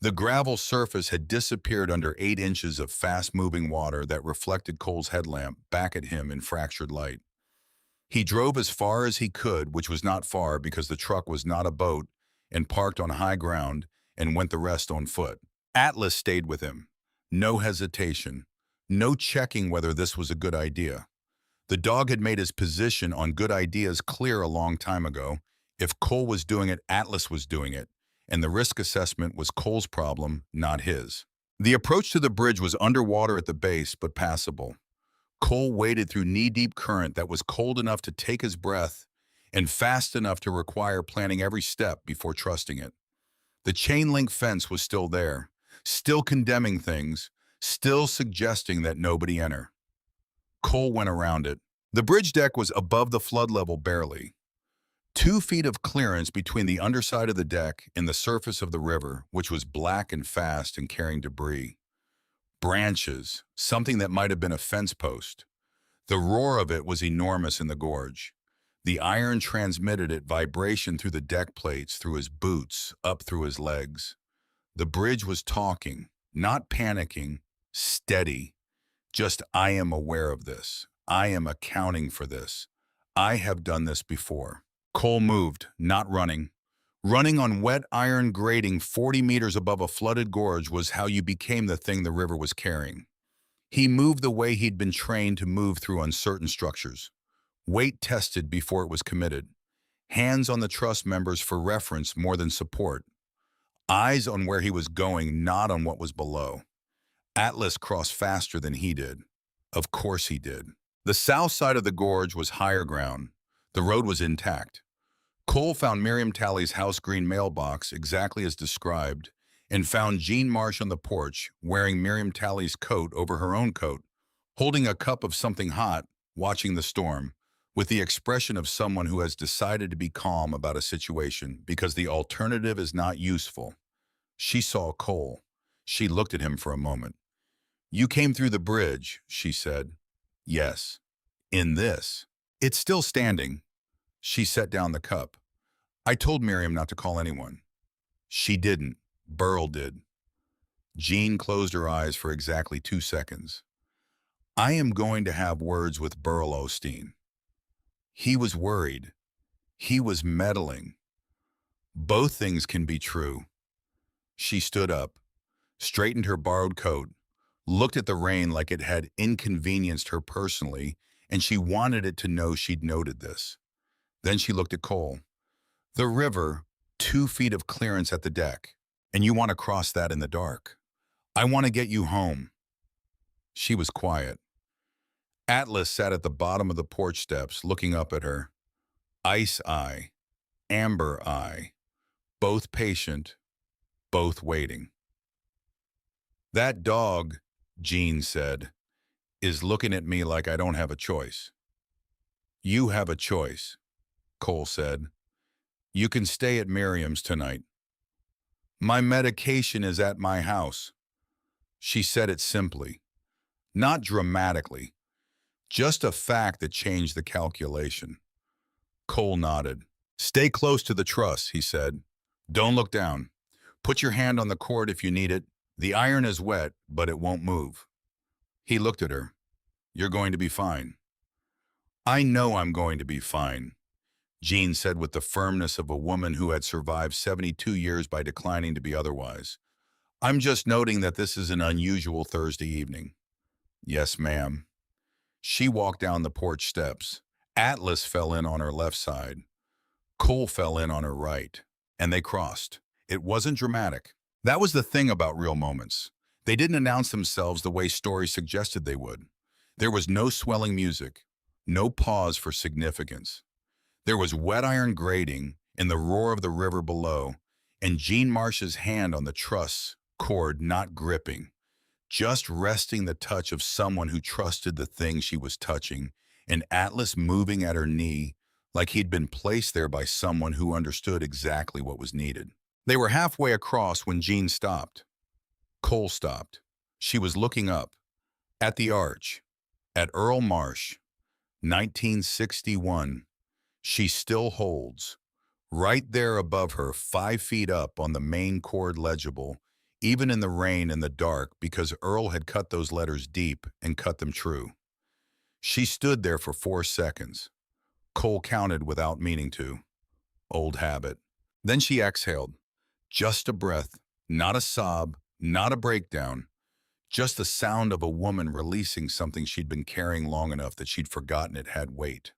The gravel surface had disappeared under 8 inches of fast-moving water that reflected Cole's headlamp back at him in fractured light. He drove as far as he could, which was not far because the truck was not a boat, and parked on high ground and went the rest on foot. Atlas stayed with him. No hesitation. No checking whether this was a good idea. The dog had made his position on good ideas clear a long time ago. If Cole was doing it, Atlas was doing it, and the risk assessment was Cole's problem, not his. The approach to the bridge was underwater at the base, but passable. Cole waded through knee-deep current that was cold enough to take his breath and fast enough to require planning every step before trusting it. The chain-link fence was still there, still condemning things, still suggesting that nobody enter. Cole went around it. The bridge deck was above the flood level barely. 2 feet of clearance between the underside of the deck and the surface of the river, which was black and fast and carrying debris. Branches, something that might have been a fence post. The roar of it was enormous in the gorge. The iron transmitted its vibration through the deck plates, through his boots, up through his legs. The bridge was talking, not panicking, steady. Just, I am aware of this. I am accounting for this. I have done this before. Cole moved, not running. Running on wet iron grating 40 meters above a flooded gorge was how you became the thing the river was carrying. He moved the way he'd been trained to move through uncertain structures. Weight tested before it was committed. Hands on the truss members for reference more than support. Eyes on where he was going, not on what was below. Atlas crossed faster than he did. Of course he did. The south side of the gorge was higher ground. The road was intact. Cole found Miriam Talley's house green mailbox exactly as described, and found Jean Marsh on the porch wearing Miriam Talley's coat over her own coat, holding a cup of something hot, watching the storm, with the expression of someone who has decided to be calm about a situation because the alternative is not useful. She saw Cole. She looked at him for a moment. "You came through the bridge," she said. "Yes." "In this." "It's still standing." She set down the cup. "I told Miriam not to call anyone." "She didn't. Burl did." Jean closed her eyes for exactly 2 seconds. "I am going to have words with Burl Osteen. He was worried. He was meddling. Both things can be true." She stood up, straightened her borrowed coat, looked at the rain like it had inconvenienced her personally, and she wanted it to know she'd noted this. Then she looked at Cole. "The river, 2 feet of clearance at the deck, and you want to cross that in the dark. I want to get you home." She was quiet. Atlas sat at the bottom of the porch steps looking up at her. Ice eye, amber eye, both patient, both waiting. "That dog," Jean said, "is looking at me like I don't have a choice." "You have a choice," Cole said. "You can stay at Miriam's tonight." "My medication is at my house." She said it simply, not dramatically, just a fact that changed the calculation. Cole nodded. "Stay close to the truss," he said. "Don't look down. Put your hand on the cord if you need it. The iron is wet, but it won't move." He looked at her. "You're going to be fine." "I know I'm going to be fine," Jean said with the firmness of a woman who had survived 72 years by declining to be otherwise. "I'm just noting that this is an unusual Thursday evening." "Yes, ma'am." She walked down the porch steps. Atlas fell in on her left side. Cole fell in on her right. And they crossed. It wasn't dramatic. That was the thing about real moments. They didn't announce themselves the way stories suggested they would. There was no swelling music, no pause for significance. There was wet iron grating and the roar of the river below, and Jean Marsh's hand on the truss cord not gripping, just resting the touch of someone who trusted the thing she was touching, and Atlas moving at her knee like he'd been placed there by someone who understood exactly what was needed. They were halfway across when Jean stopped. Cole stopped. She was looking up, at the arch, at Earl Marsh, 1961. She still holds, right there above her, 5 feet up on the main cord legible, even in the rain and the dark, because Earl had cut those letters deep and cut them true. She stood there for 4 seconds. Cole counted without meaning to. Old habit. Then she exhaled. Just a breath, not a sob, not a breakdown. Just the sound of a woman releasing something she'd been carrying long enough that she'd forgotten it had weight.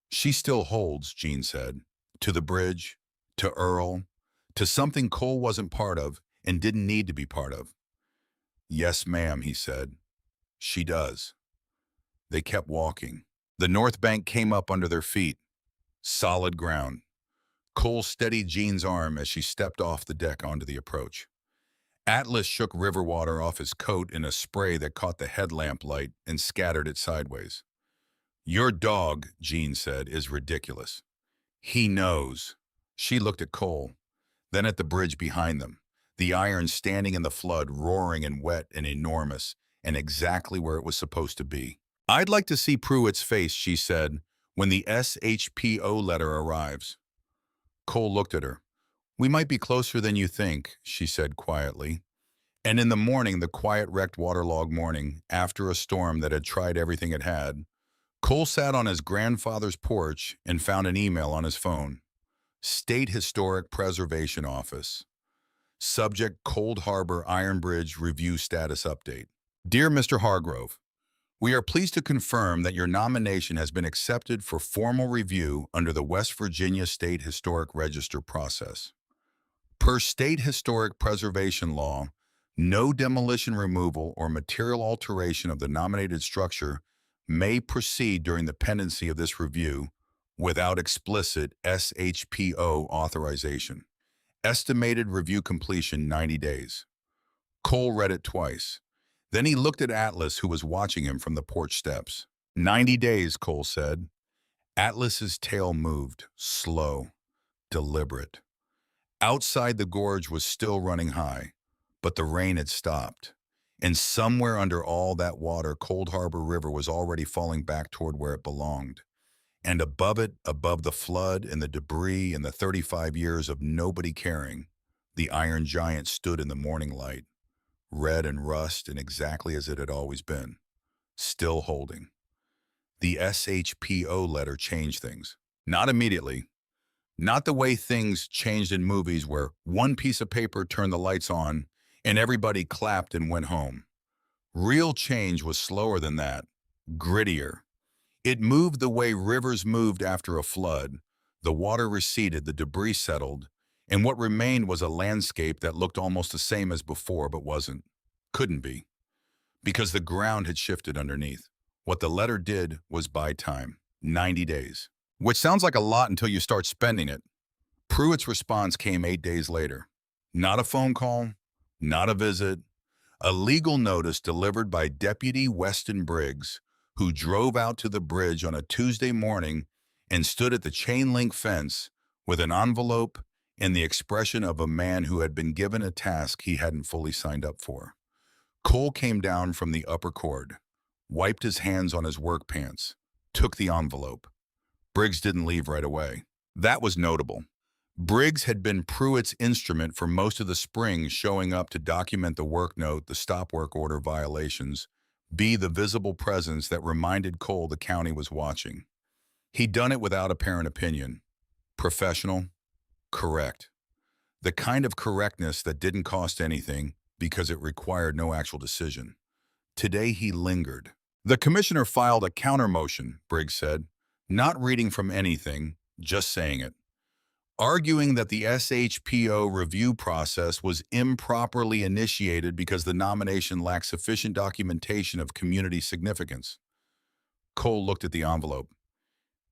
"She still holds," Jean said. "To the bridge, to Earl, to something Cole wasn't part of and didn't need to be part of." "Yes, ma'am," he said. "She does." They kept walking. The north bank came up under their feet. Solid ground. Cole steadied Jean's arm as she stepped off the deck onto the approach. Atlas shook river water off his coat in a spray that caught the headlamp light and scattered it sideways. "Your dog," Jean said, "is ridiculous. He knows." She looked at Cole, then at the bridge behind them, the iron standing in the flood, roaring and wet and enormous, and exactly where it was supposed to be. "I'd like to see Pruitt's face," she said, "when the SHPO letter arrives." Cole looked at her. "We might be closer than you think," she said quietly. And in the morning, the quiet, wrecked, waterlogged morning, after a storm that had tried everything it had, Cole sat on his grandfather's porch and found an email on his phone. State Historic Preservation Office. Subject: Cold Harbor Iron Bridge Review Status Update. Dear Mr. Hargrove, we are pleased to confirm that your nomination has been accepted for formal review under the West Virginia State Historic Register process. Per State Historic Preservation Law, no demolition, removal, or material alteration of the nominated structure may proceed during the pendency of this review without explicit SHPO authorization. Estimated review completion 90 days. Cole read it twice. Then he looked at Atlas, who was watching him from the porch steps. 90 days, Cole said. Atlas's tail moved, slow, deliberate. Outside, the gorge was still running high, but the rain had stopped. And somewhere under all that water, Cold Harbor River was already falling back toward where it belonged. And above it, above the flood and the debris and the 35 years of nobody caring, the Iron Giant stood in the morning light, red and rust and exactly as it had always been, still holding. The SHPO letter changed things. Not immediately. Not the way things changed in movies where one piece of paper turned the lights on and everybody clapped and went home. Real change was slower than that, grittier. It moved the way rivers moved after a flood. The water receded, the debris settled, and what remained was a landscape that looked almost the same as before but wasn't. Couldn't be. Because the ground had shifted underneath. What the letter did was buy time. 90 days. Which sounds like a lot until you start spending it. Pruitt's response came 8 days later. Not a phone call, not a visit, a legal notice delivered by Deputy Weston Briggs, who drove out to the bridge on a Tuesday morning and stood at the chain-link fence with an envelope and the expression of a man who had been given a task he hadn't fully signed up for. Cole came down from the upper cord, wiped his hands on his work pants, took the envelope. Briggs didn't leave right away. That was notable. Briggs had been Pruitt's instrument for most of the spring, showing up to document the work note, the stop work order violations, be the visible presence that reminded Cole the county was watching. He'd done it without apparent opinion. Professional, correct. The kind of correctness that didn't cost anything because it required no actual decision. Today he lingered. The commissioner filed a counter motion, Briggs said, not reading from anything, just saying it. Arguing that the SHPO review process was improperly initiated because the nomination lacked sufficient documentation of community significance. Cole looked at the envelope.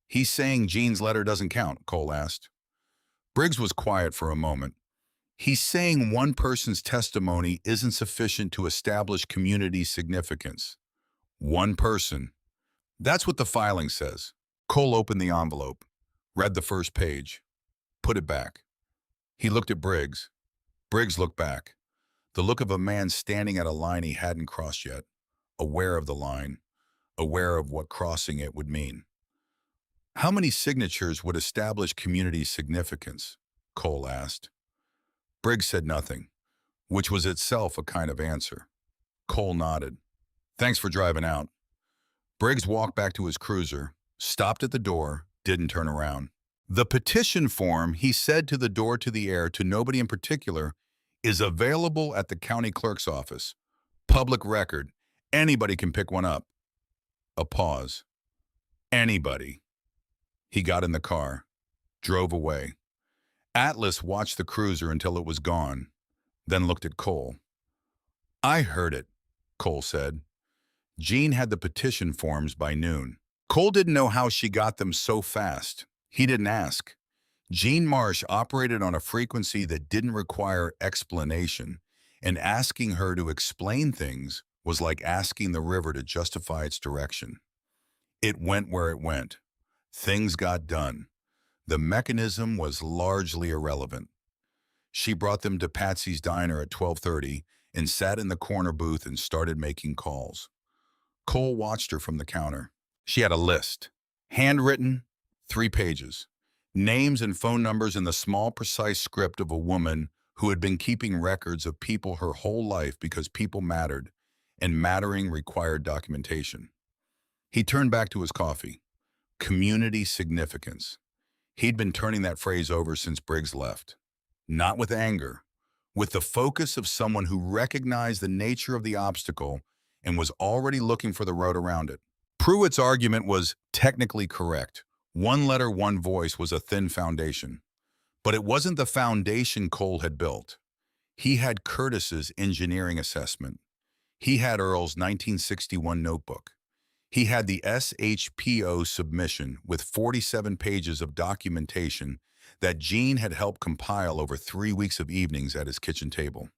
He's saying Jean's letter doesn't count, Cole asked. Briggs was quiet for a moment. He's saying one person's testimony isn't sufficient to establish community significance. One person. That's what the filing says. Cole opened the envelope, read the first page, put it back. He looked at Briggs. Briggs looked back. The look of a man standing at a line he hadn't crossed yet, aware of the line, aware of what crossing it would mean. How many signatures would establish community significance? Cole asked. Briggs said nothing, which was itself a kind of answer. Cole nodded. Thanks for driving out. Briggs walked back to his cruiser, stopped at the door, didn't turn around. The petition form, he said to the door to the air to nobody in particular, is available at the county clerk's office. Public record. Anybody can pick one up. A pause. Anybody. He got in the car, drove away. Atlas watched the cruiser until it was gone, then looked at Cole. I heard it, Cole said. Jean had the petition forms by noon. Cole didn't know how she got them so fast. He didn't ask. Jean Marsh operated on a frequency that didn't require explanation, and asking her to explain things was like asking the river to justify its direction. It went where it went. Things got done. The mechanism was largely irrelevant. She brought them to Patsy's Diner at 12:30 and sat in the corner booth and started making calls. Cole watched her from the counter. She had a list, handwritten, 3 pages, names and phone numbers in the small, precise script of a woman who had been keeping records of people her whole life because people mattered, and mattering required documentation. He turned back to his coffee. Community significance. He'd been turning that phrase over since Briggs left. Not with anger, with the focus of someone who recognized the nature of the obstacle and was already looking for the road around it. Pruitt's argument was technically correct. One letter, one voice was a thin foundation. But it wasn't the foundation Cole had built. He had Curtis's engineering assessment. He had Earl's 1961 notebook. He had the SHPO submission with 47 pages of documentation that Gene had helped compile over 3 weeks of evenings at his kitchen table.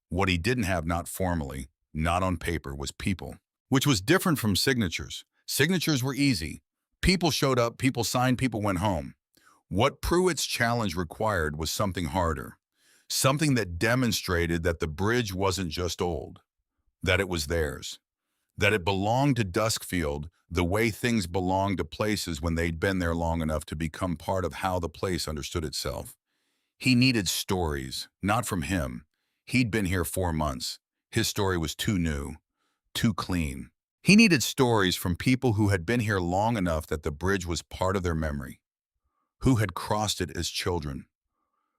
What he didn't have, not formally, not on paper, was people, which was different from signatures. Signatures were easy. People showed up, people signed, people went home. What Pruitt's challenge required was something harder, something that demonstrated that the bridge wasn't just old, that it was theirs, that it belonged to Duskfield the way things belonged to places when they'd been there long enough to become part of how the place understood itself. He needed stories, not from him. He'd been here 4 months. His story was too new, too clean. He needed stories from people who had been here long enough that the bridge was part of their memory, who had crossed it as children,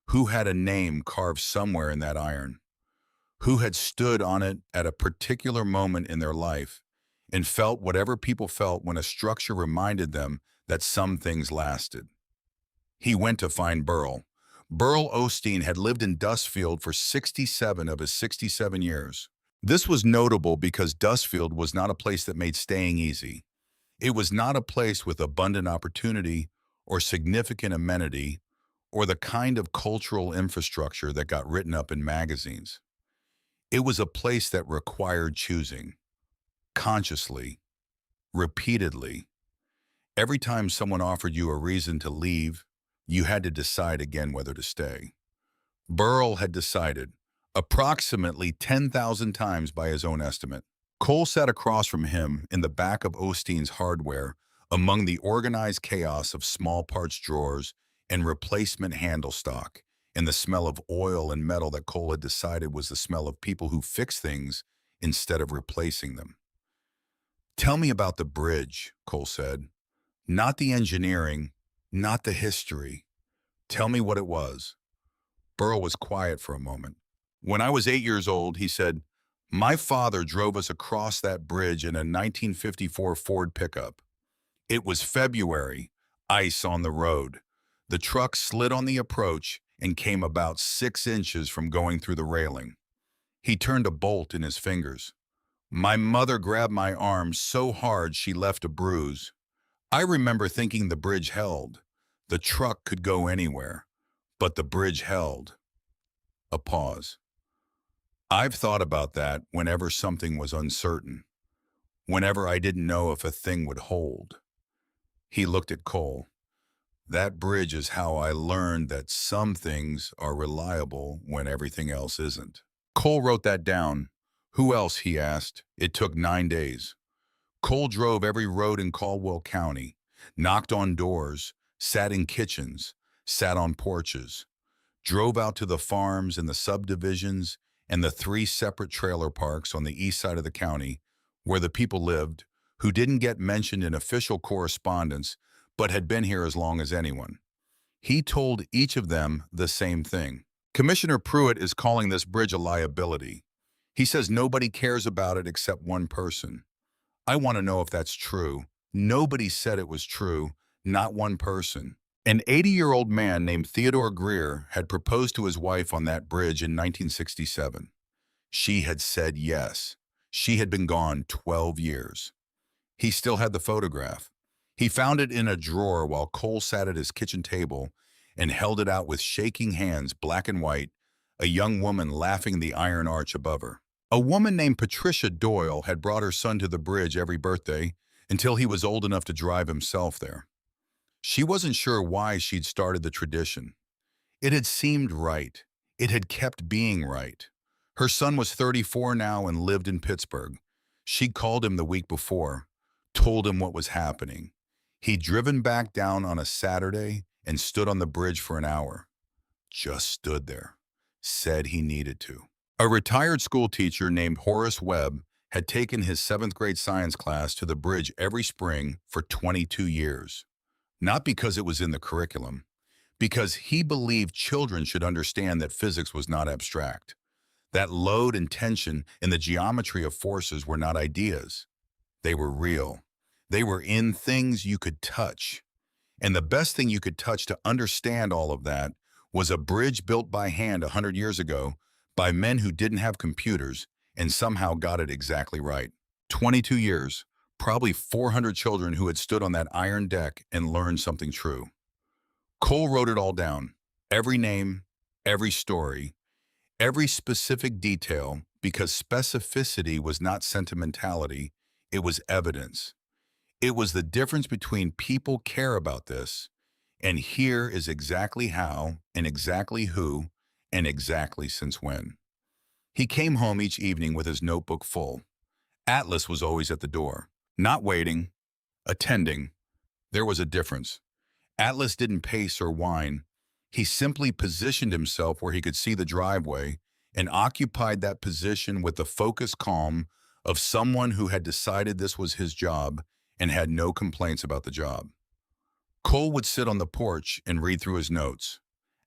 who had a name carved somewhere in that iron, who had stood on it at a particular moment in their life and felt whatever people felt when a structure reminded them that some things lasted. He went to find Burl. Burl Osteen had lived in Dustfield for 67 of his 67 years. This was notable because Dustfield was not a place that made staying easy. It was not a place with abundant opportunity or significant amenity or the kind of cultural infrastructure that got written up in magazines. It was a place that required choosing, consciously, repeatedly. Every time someone offered you a reason to leave, you had to decide again whether to stay. Burl had decided, approximately 10,000 times by his own estimate. Cole sat across from him in the back of Osteen's hardware, among the organized chaos of small parts drawers and replacement handle stock, and the smell of oil and metal that Cole had decided was the smell of people who fix things instead of replacing them. "Tell me about the bridge," Cole said. "Not the engineering, not the history. Tell me what it was." Burl was quiet for a moment. "When I was 8 years old," he said, "my father drove us across that bridge in a 1954 Ford pickup. It was February, ice on the road. The truck slid on the approach and came about 6 inches from going through the railing. He turned a bolt in his fingers. My mother grabbed my arm so hard she left a bruise. I remember thinking the bridge held. The truck could go anywhere, but the bridge held." A pause. "I've thought about that whenever something was uncertain, whenever I didn't know if a thing would hold." He looked at Cole. "That bridge is how I learned that some things are reliable when everything else isn't." Cole wrote that down. "Who else?" he asked. It took 9 days. Cole drove every road in Caldwell County, knocked on doors, sat in kitchens, sat on porches, drove out to the farms and the subdivisions and the 3 separate trailer parks on the east side of the county where the people lived who didn't get mentioned in official correspondence but had been here as long as anyone. He told each of them the same thing. "Commissioner Pruitt is calling this bridge a liability. He says nobody cares about it except one person. I want to know if that's true. Nobody said it was true, not one person." An 80-year-old man named Theodore Greer had proposed to his wife on that bridge in 1967. She had said yes. She had been gone 12 years. He still had the photograph. He found it in a drawer while Cole sat at his kitchen table and held it out with shaking hands, black and white, a young woman laughing in the iron arch above her. A woman named Patricia Doyle had brought her son to the bridge every birthday until he was old enough to drive himself there. She wasn't sure why she'd started the tradition. It had seemed right. It had kept being right. Her son was 34 now and lived in Pittsburgh. She'd called him the week before, told him what was happening. He'd driven back down on a Saturday and stood on the bridge for an hour. Just stood there. Said he needed to. A retired school teacher named Horace Webb had taken his 7th grade science class to the bridge every spring for 22 years. Not because it was in the curriculum, because he believed children should understand that physics was not abstract, that load and tension and the geometry of forces were not ideas. They were real. They were in things you could touch. And the best thing you could touch to understand all of that was a bridge built by hand 100 years ago by men who didn't have computers and somehow got it exactly right. 22 years, probably 400 children who had stood on that iron deck and learned something true. Cole wrote it all down. Every name, every story, every specific detail, because specificity was not sentimentality, it was evidence. It was the difference between people care about this, and here is exactly how, and exactly who, and exactly since when. He came home each evening with his notebook full. Atlas was always at the door, not waiting, attending. There was a difference. Atlas didn't pace or whine. He simply positioned himself where he could see the driveway and occupied that position with the focused calm of someone who had decided this was his job and had no complaints about the job. Cole would sit on the porch and read through his notes.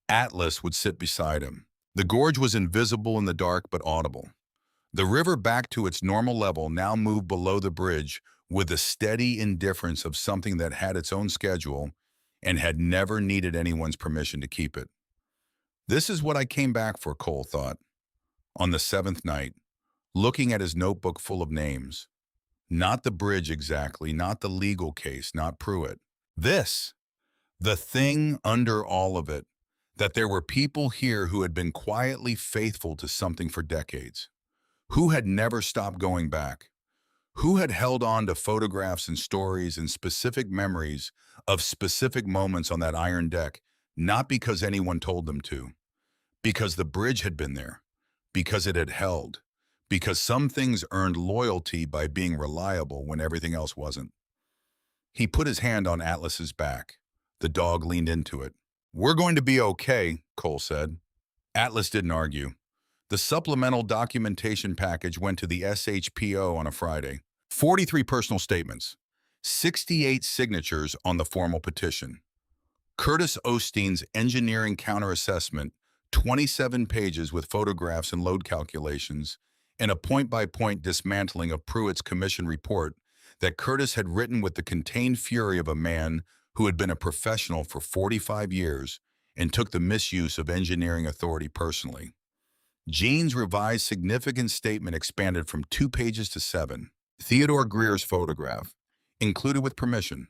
Atlas would sit beside him. The gorge was invisible in the dark but audible. The river, back to its normal level, now moved below the bridge with the steady indifference of something that had its own schedule and had never needed anyone's permission to keep it. This is what I came back for, Cole thought. On the seventh night, looking at his notebook full of names. Not the bridge exactly, not the legal case, not Pruitt. This, the thing under all of it, that there were people here who had been quietly faithful to something for decades, who had never stopped going back, who had held on to photographs and stories and specific memories of specific moments on that iron deck, not because anyone told them to, because the bridge had been there, because it had held, because some things earned loyalty by being reliable when everything else wasn't. He put his hand on Atlas's back. The dog leaned into it. "We're going to be okay," Cole said. Atlas didn't argue. The supplemental documentation package went to the SHPO on a Friday. 43 personal statements, 68 signatures on the formal petition. Curtis Osteen's engineering counter-assessment, 27 pages with photographs and load calculations, and a point-by-point dismantling of Pruitt's commission report that Curtis had written with the contained fury of a man who had been a professional for 45 years and took the misuse of engineering authority personally. Jean's revised significant statement expanded from 2 pages to 7. Theodore Greer's photograph, included with permission,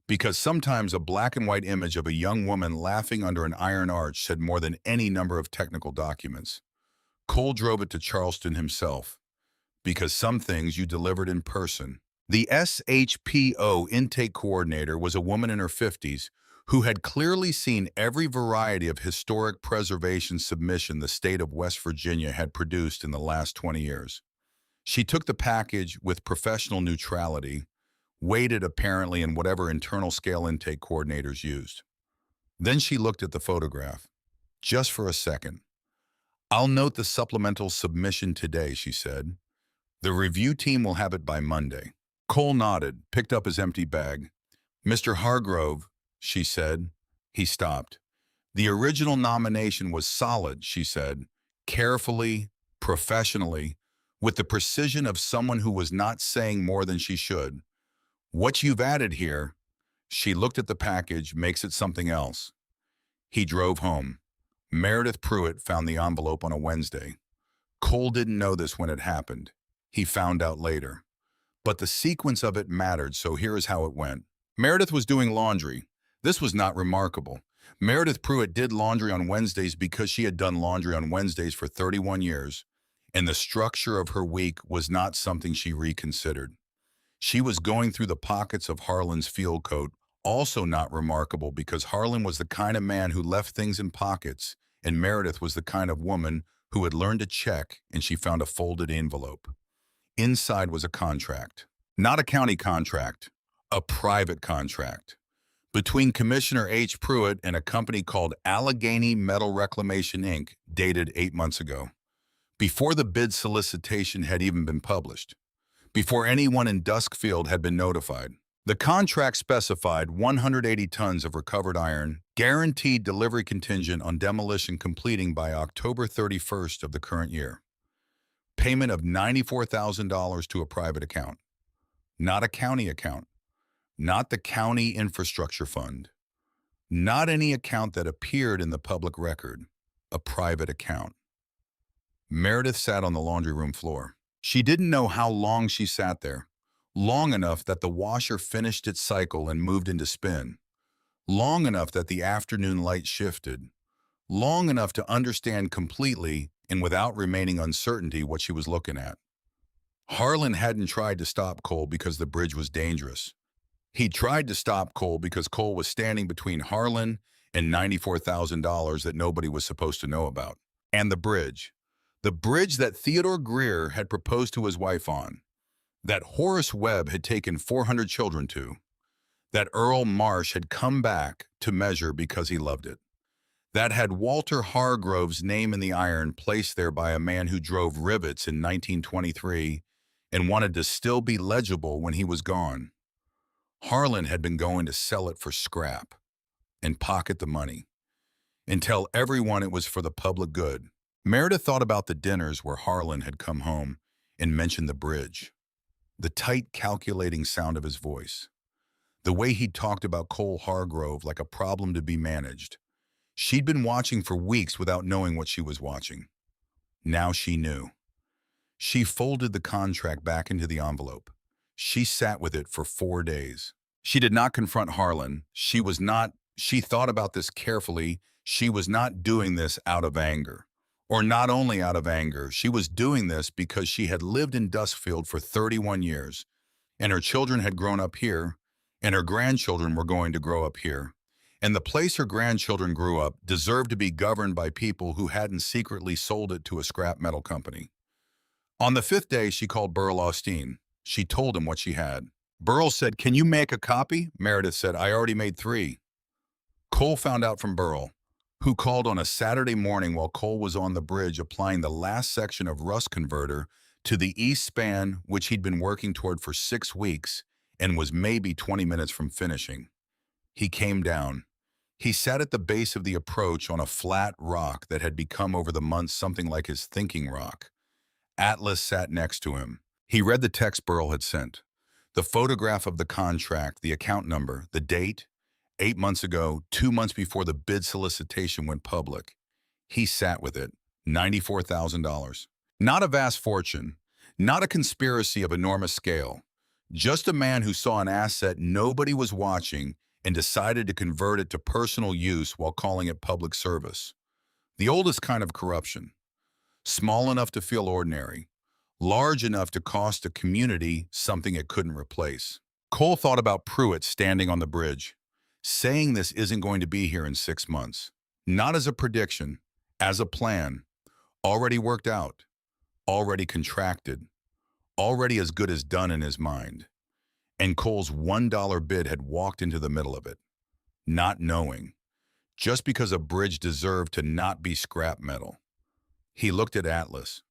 because sometimes a black and white image of a young woman laughing under an iron arch said more than any number of technical documents. Cole drove it to Charleston himself, because some things you delivered in person. The SHPO intake coordinator was a woman in her 50s who had clearly seen every variety of historic preservation submission the state of West Virginia had produced in the last 20 years. She took the package with professional neutrality, weighted apparently in whatever internal scale intake coordinators used. Then she looked at the photograph. "Just for a second. I'll note the supplemental submission today," she said. "The review team will have it by Monday." Cole nodded, picked up his empty bag. "Mr. Hargrove," she said. He stopped. "The original nomination was solid," she said, carefully, professionally, with the precision of someone who was not saying more than she should. "What you've added here," she looked at the package, "makes it something else." He drove home. Meredith Pruitt found the envelope on a Wednesday. Cole didn't know this when it happened. He found out later. But the sequence of it mattered, so here is how it went. Meredith was doing laundry. This was not remarkable. Meredith Pruitt did laundry on Wednesdays because she had done laundry on Wednesdays for 31 years, and the structure of her week was not something she reconsidered. She was going through the pockets of Harlan's field coat, also not remarkable because Harlan was the kind of man who left things in pockets, and Meredith was the kind of woman who had learned to check, and she found a folded envelope. Inside was a contract. Not a county contract, a private contract, between Commissioner H. Pruitt and a company called Allegheny Metal Reclamation, Inc., dated 8 months ago, before the bid solicitation had even been published, before anyone in Duskfield had been notified. The contract specified 180 tons of recovered iron, guaranteed delivery contingent on demolition completing by October 31st of the current year. Payment of $94,000 to a private account, not a county account, not the county infrastructure fund, not any account that appeared in the public record, a private account. Meredith sat on the laundry room floor. She didn't know how long she sat there, long enough that the washer finished its cycle and moved into spin, long enough that the afternoon light shifted, long enough to understand completely and without remaining uncertainty what she was looking at. Harlan hadn't tried to stop Cole because the bridge was dangerous. He tried to stop Cole because Cole was standing between Harlan and $94,000 that nobody was supposed to know about. And the bridge. The bridge that Theodore Greer had proposed to his wife on, that Horace Webb had taken 400 children to, that Earl Marsh had come back to measure because he loved it, that had Walter Hargrove's name in the iron placed there by a man who drove rivets in 1923 and wanted to still be legible when he was gone. Harlan had been going to sell it for scrap and pocket the money and tell everyone it was for the public good. Meredith thought about the dinners where Harlan had come home and mentioned the bridge, the tight, calculating sound of his voice, the way he talked about Cole Hargrove like a problem to be managed. She'd been watching for weeks without knowing what she was watching. Now she knew. She folded the contract back into the envelope. She sat with it for 4 days. She did not confront Harlan. She thought about this carefully. She was not doing this out of anger. Or not only out of anger, she was doing this because she had lived in Duskfield for 31 years, and her children had grown up here, and her grandchildren were going to grow up here. And the place her grandchildren grew up deserved to be governed by people who hadn't secretly sold it to a scrap metal company. On the 5th day, she called Burl Austin. She told him what she had. Burl said, "Can you make a copy?" Meredith said, "I already made 3. Cole found out from Burl, who called on a Saturday morning while Cole was on the bridge applying the last section of rust converter to the east span, which he'd been working toward for 6 weeks and was maybe 20 minutes from finishing. He came down. He sat at the base of the approach on a flat rock that had become over the months something like his thinking rock. Atlas sat next to him. He read the text Burl had sent. The photograph of the contract, the account number, the date, 8 months ago, 2 months before the bid solicitation went public. He sat with it, $94,000. Not a vast fortune, not a conspiracy of enormous scale, just a man who saw an asset nobody was watching and decided to convert it to personal use while calling it public service. The oldest kind of corruption. Small enough to feel ordinary, large enough to cost a community something it couldn't replace. Cole thought about Pruitt standing on the bridge, saying this isn't going to be here in 6 months. Not as a prediction, as a plan, already worked out, already contracted, already as good as done in his mind. And Cole's $1 bid had walked into the middle of it, not knowing, just because a bridge deserved to not be scrap metal. He looked at Atlas.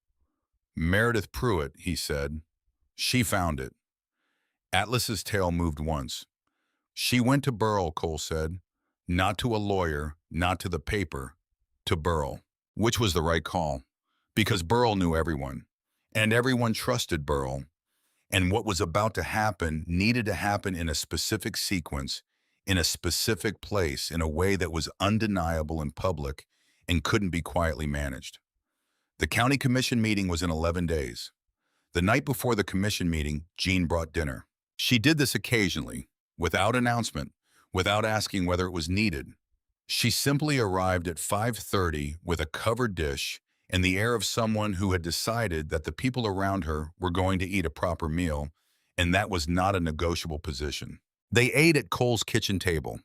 "Meredith Pruitt," he said. "She found it." Atlas's tail moved once. "She went to Burl," Cole said. "Not to a lawyer, not to the paper, to Burl." Which was the right call, because Burl knew everyone, and everyone trusted Burl. And what was about to happen needed to happen in a specific sequence, in a specific place, in a way that was undeniable and public and couldn't be quietly managed. The county commission meeting was in 11 days. The night before the commission meeting, Jean brought dinner. She did this occasionally, without announcement, without asking whether it was needed. She simply arrived at 5:30 with a covered dish and the air of someone who had decided that the people around her were going to eat a proper meal, and that was not a negotiable position. They ate at Cole's kitchen table,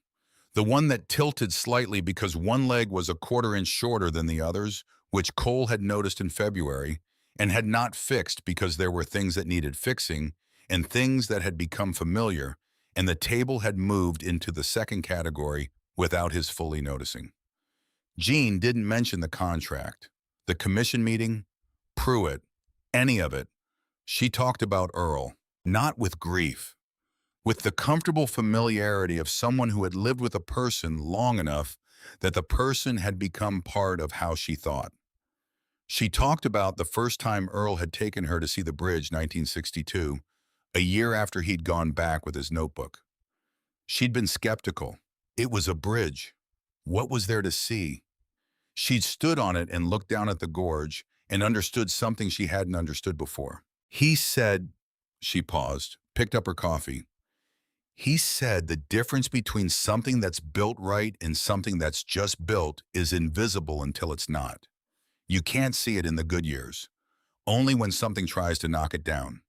the one that tilted slightly because one leg was a 1/4 inch shorter than the others, which Cole had noticed in February and had not fixed because there were things that needed fixing and things that had become familiar, and the table had moved into the second category without his fully noticing. Jean didn't mention the contract, the commission meeting, Pruitt, any of it. She talked about Earl, not with grief, with the comfortable familiarity of someone who had lived with a person long enough that the person had become part of how she thought. She talked about the first time Earl had taken her to see the bridge, 1962, a year after he'd gone back with his notebook. She'd been skeptical. It was a bridge. What was there to see? She'd stood on it and looked down at the gorge and understood something she hadn't understood before. He said, she paused, picked up her coffee. He said the difference between something that's built right and something that's just built is invisible until it's not. You can't see it in the good years, only when something tries to knock it down.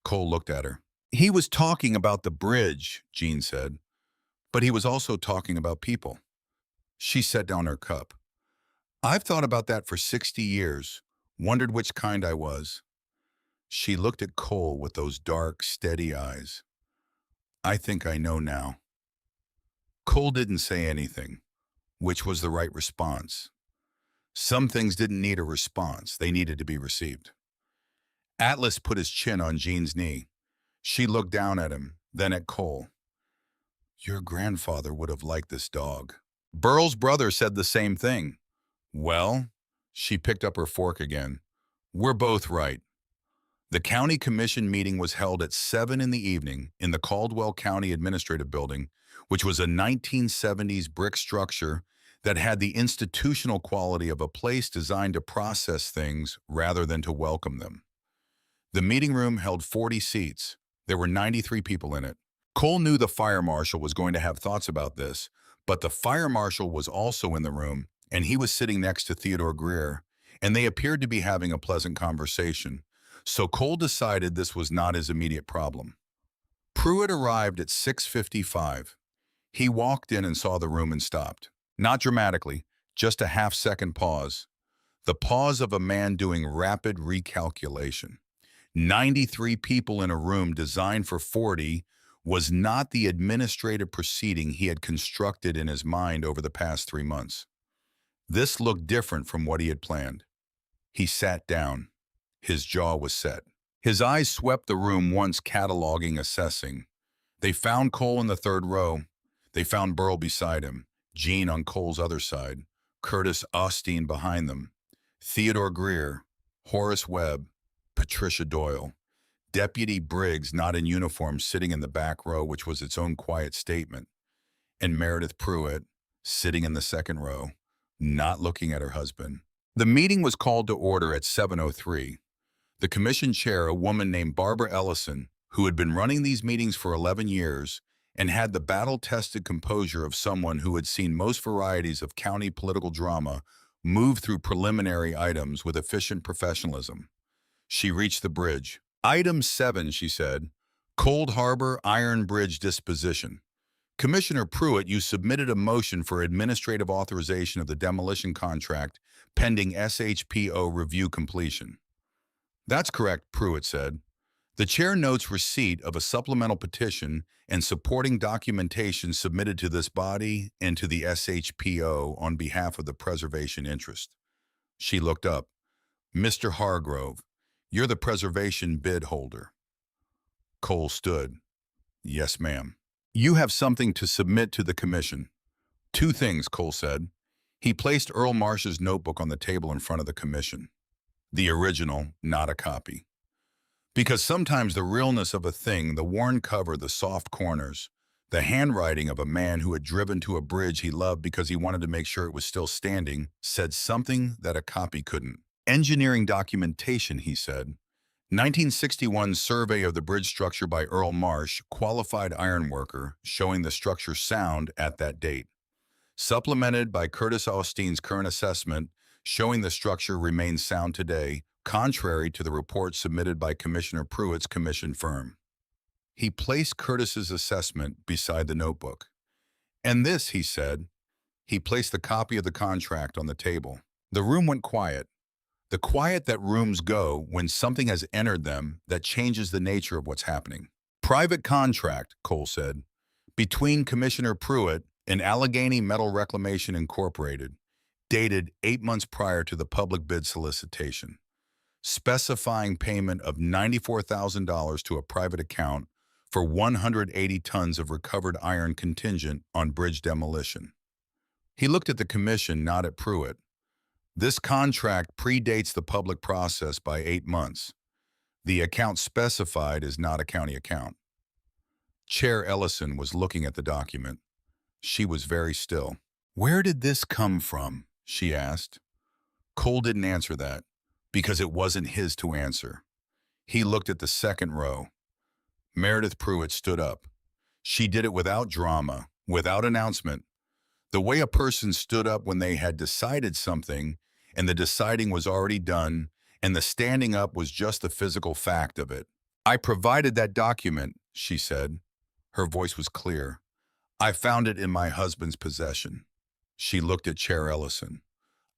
Cole looked at her. He was talking about the bridge, Jean said, but he was also talking about people. She set down her cup. I've thought about that for 60 years, wondered which kind I was. She looked at Cole with those dark, steady eyes. I think I know now. Cole didn't say anything, which was the right response. Some things didn't need a response, they needed to be received. Atlas put his chin on Jean's knee. She looked down at him, then at Cole. Your grandfather would have liked this dog. Burl's brother said the same thing. Well, she picked up her fork again. We're both right. The county commission meeting was held at 7 in the evening in the Caldwell County Administrative Building, which was a 1970s brick structure that had the institutional quality of a place designed to process things rather than to welcome them. The meeting room held 40 seats. There were 93 people in it. Cole knew the fire marshal was going to have thoughts about this, but the fire marshal was also in the room, and he was sitting next to Theodore Greer, and they appeared to be having a pleasant conversation. So Cole decided this was not his immediate problem. Pruitt arrived at 6:55. He walked in and saw the room and stopped. Not dramatically, just a half-second pause. The pause of a man doing rapid recalculation. 93 people in a room designed for 40 was not the administrative proceeding he had constructed in his mind over the past 3 months. This looked different from what he had planned. He sat down. His jaw was set. His eyes swept the room once, cataloging, assessing. They found Cole in the third row. They found Burl beside him, Jean on Cole's other side, Curtis Austin behind them, Theodore Greer, Horace Webb, Patricia Doyle, Deputy Briggs not in uniform sitting in the back row, which was its own quiet statement, and Meredith Pruitt sitting in the second row, not looking at her husband. The meeting was called to order at 7:03. The commission chair, a woman named Barbara Ellison, who had been running these meetings for 11 years and had the battle-tested composure of someone who had seen most varieties of county political drama, moved through preliminary items with efficient professionalism. She reached the bridge. Item 7, she said, Cold Harbor Iron Bridge disposition. Commissioner Pruitt, you submitted a motion for administrative authorization of the demolition contract pending SHPO review completion. That's correct, Pruitt said. The chair notes receipt of a supplemental petition and supporting documentation submitted to this body and to the SHPO on behalf of the preservation interest. She looked up. Mr. Hargrove, you're the preservation bid holder. Cole stood. Yes, ma'am. You have something to submit to the commission. 2 things, Cole said. He placed Earl Marsh's notebook on the table in front of the commission. The original, not a copy. Because sometimes the realness of a thing, the worn cover, the soft corners, the handwriting of a man who had driven to a bridge he loved because he wanted to make sure it was still standing, said something that a copy couldn't. Engineering documentation, he said. 1961 survey of the bridge structure by Earl Marsh, qualified ironworker, showing the structure sound at that date. Supplemented by Curtis Austin's current assessment, showing the structure remains sound today, contrary to the report submitted by Commissioner Pruitt's commission firm. He placed Curtis's assessment beside the notebook. And this, he said. He placed the copy of the contract on the table. The room went quiet. The quiet that rooms go when something has entered them that changes the nature of what's happening. Private contract, Cole said, between Commissioner Pruitt and Allegheny Metal Reclamation Incorporated, dated 8 months prior to the public bid solicitation, specifying payment of $94,000 to a private account for 180 tons of recovered iron contingent on bridge demolition. He looked at the commission, not at Pruitt. This contract predates the public process by 8 months. The account specified is not a county account. Chair Ellison was looking at the document. She was very still. Where did this come from? She asked. Cole didn't answer that, because it wasn't his to answer. He looked at the second row. Meredith Pruitt stood up. She did it without drama, without announcement. The way a person stood up when they had decided something, and the deciding was already done, and the standing up was just the physical fact of it. I provided that document, she said. Her voice was clear. I found it in my husband's possession. She looked at Chair Ellison.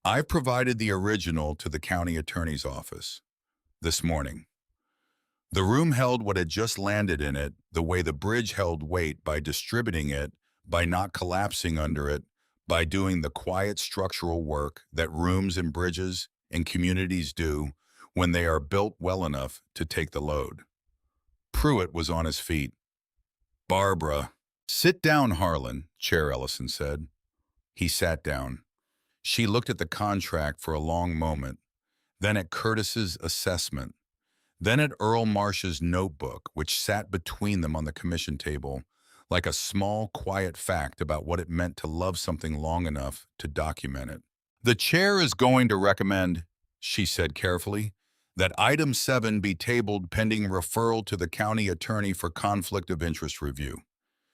I provided the original to the county attorney's office this morning. The room held what had just landed in it, the way the bridge held weight by distributing it, by not collapsing under it, by doing the quiet structural work that rooms and bridges and communities do when they are built well enough to take the load. Pruitt was on his feet. Barbara. Sit down, Harlan, Chair Ellison said. He sat down. She looked at the contract for a long moment, then at Curtis's assessment, then at Earl Marsh's notebook, which sat between them on the commission table, like a small, quiet fact about what it meant to love something long enough to document it. The chair is going to recommend, she said carefully, that item 7 be tabled pending referral to the county attorney for conflict of interest review.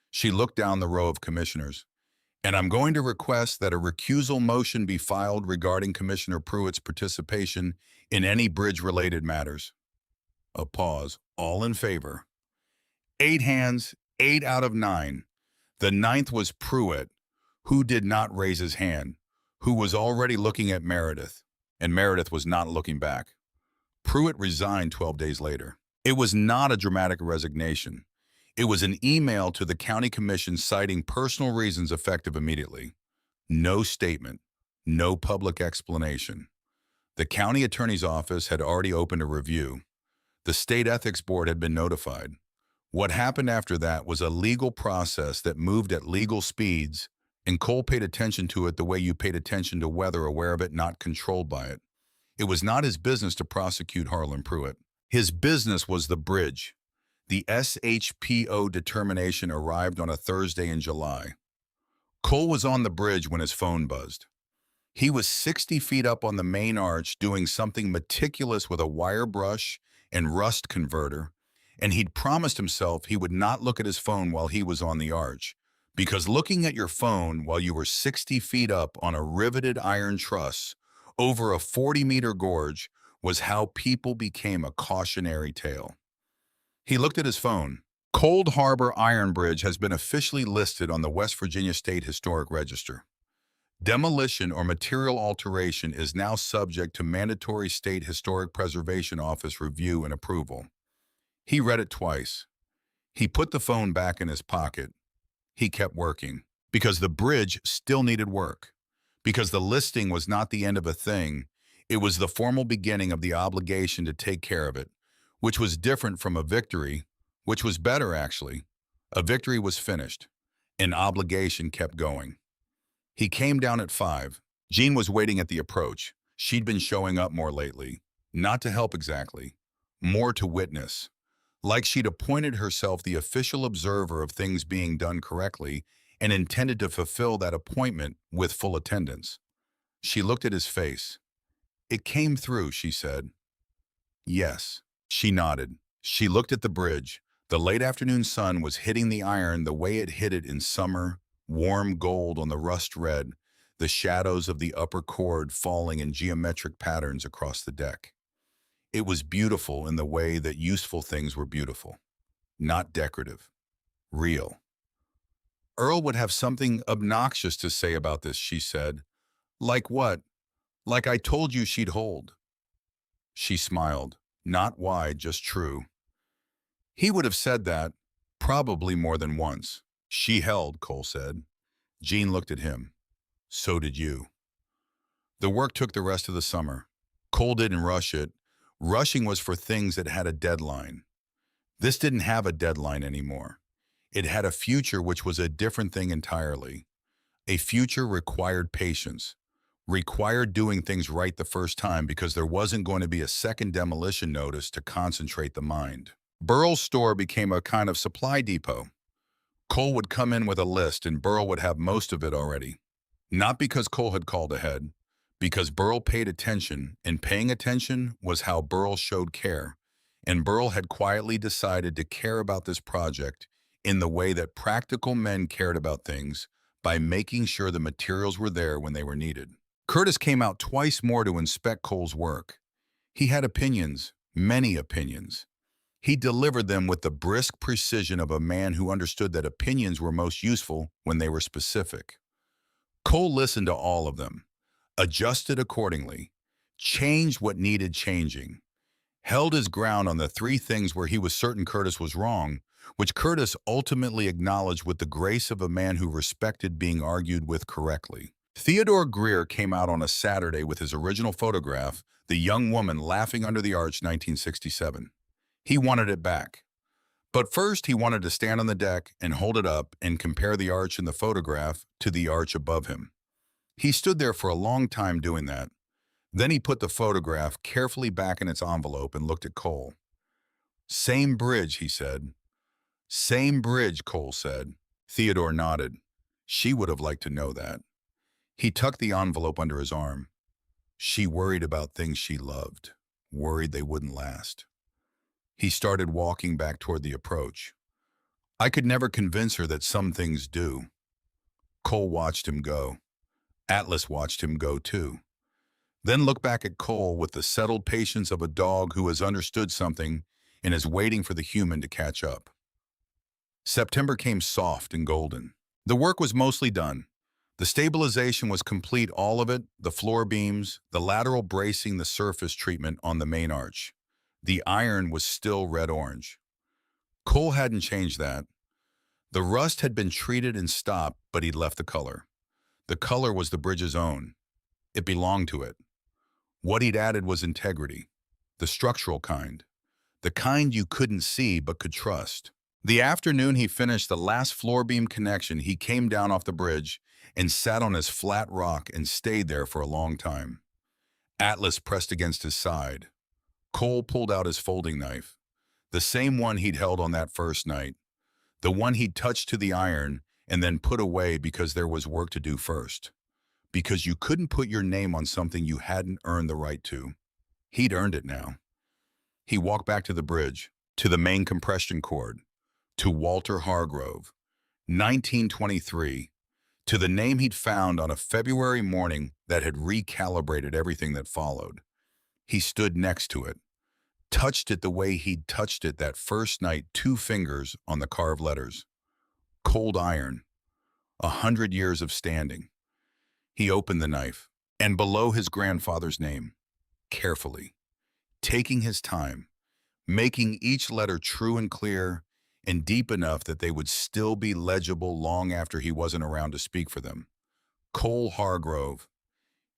She looked down the row of commissioners. And I'm going to request that a recusal motion be filed regarding Commissioner Pruitt's participation in any bridge-related matters. A pause. All in favor. 8 hands, 8 out of 9. The 9th was Pruitt, who did not raise his hand, who was already looking at Meredith, and Meredith was not looking back. Pruitt resigned 12 days later. It was not a dramatic resignation. It was an email to the county commission citing personal reasons effective immediately. No statement, no public explanation. The county attorney's office had already opened a review. The state ethics board had been notified. What happened after that was a legal process that moved at legal speeds, and Cole paid attention to it the way you paid attention to weather, aware of it, not controlled by it. It was not his business to prosecute Harlan Pruitt. His business was the bridge. The SHPO determination arrived on a Thursday in July. Cole was on the bridge when his phone buzzed. He was 60 feet up on the main arch doing something meticulous with a wire brush and rust converter, and he'd promised himself he would not look at his phone while he was on the arch, because looking at your phone while you were 60 feet up on a riveted iron truss over a 40-meter gorge was how people became a cautionary tale. He looked at his phone. Cold Harbor Iron Bridge has been officially listed on the West Virginia State Historic Register. Demolition or material alteration is now subject to mandatory State Historic Preservation Office review and approval. He read it twice. He put the phone back in his pocket. He kept working, because the bridge still needed work. Because the listing was not the end of a thing, it was the formal beginning of the obligation to take care of it, which was different from a victory, which was better actually. A victory was finished. An obligation kept going. He came down at 5. Jean was waiting at the approach. She'd been showing up more lately. Not to help exactly. More to witness. Like she'd appointed herself the official observer of things being done correctly and intended to fulfill that appointment with full attendance. She looked at his face. It came through, she said. Yes. She nodded. She looked at the bridge. The late afternoon sun was hitting the iron the way it hit it in summer, warm gold on the rust red, the shadows of the upper cord falling in geometric patterns across the deck. It was beautiful in the way that useful things were beautiful. Not decorative. Real. Earl would have something obnoxious to say about this, she said. Like what? Like I told you she'd hold. She smiled. Not wide, just true. He would have said that, probably more than once. She held, Cole said. Jean looked at him. So did you. The work took the rest of the summer. Cole didn't rush it. Rushing was for things that had a deadline. This didn't have a deadline anymore. It had a future which was a different thing entirely. A future required patience. Required doing things right the first time because there wasn't going to be a second demolition notice to concentrate the mind. Burrell's store became a kind of supply depot. Cole would come in with a list and Burrell would have most of it already. Not because Cole had called ahead, because Burrell paid attention, and paying attention was how Burrell showed care, and Burrell had quietly decided to care about this project in the way that practical men cared about things by making sure the materials were there when they were needed. Curtis came out twice more to inspect Cole's work. He had opinions, many opinions. He delivered them with the brisk precision of a man who understood that opinions were most useful when they were specific. Cole listened to all of them, adjusted accordingly, changed what needed changing, held his ground on the three things where he was certain Curtis was wrong, which Curtis ultimately acknowledged with the grace of a man who respected being argued with correctly. Theodore Greer came out on a Saturday with his original photograph, The Young Woman Laughing Under the Arch, 1967. He wanted it back. But first, he wanted to stand on the deck and hold it up and compare the arch in the photograph to the arch above him. He stood there for a long time doing that. Then he put the photograph carefully back in its envelope and looked at Cole. "Same bridge," he said. "Same bridge," Cole said. Theodore nodded. She would have liked to know that. He tucked the envelope under his arm. She worried about things she loved, worried they wouldn't last. He started walking back toward the approach. I could never convince her that some things do. Cole watched him go. Atlas watched him go too. Then looked back at Cole with the settled patience of a dog who has understood something and is waiting for the human to catch up. September came soft and golden. The work was mostly done. The stabilization was complete, all of it, the floor beams, the lateral bracing, the surface treatment on the main arch. The iron was still red-orange. Cole hadn't changed that. The rust had been treated and stopped, but he'd left the color. The color was the bridge's own. It belonged to it. What he'd added was integrity, the structural kind, the kind you couldn't see but could trust. The afternoon he finished the last floor beam connection, he came down off the bridge and sat on his flat rock and stayed there for a long time. Atlas pressed against his side. Cole pulled out his folding knife, the same one he'd held on that first night, the one he'd touched to the iron and then put away because there was work to do first, because you couldn't put your name on something you hadn't earned the right to. He'd earned it now. He walked back to the bridge, to the main compression cord, to Walter Hargrove, 1923, to the name he'd found on a February morning that had recalibrated everything that followed. He stood next to it, touched it the way he'd touched it that first night, 2 fingers on the carved letters. Cold iron, 100 years of standing. He opened the knife, and below his grandfather's name, carefully, taking his time, making each letter true and clear and deep enough that they would still be legible long after he wasn't around to speak for them. Cole Hargrove.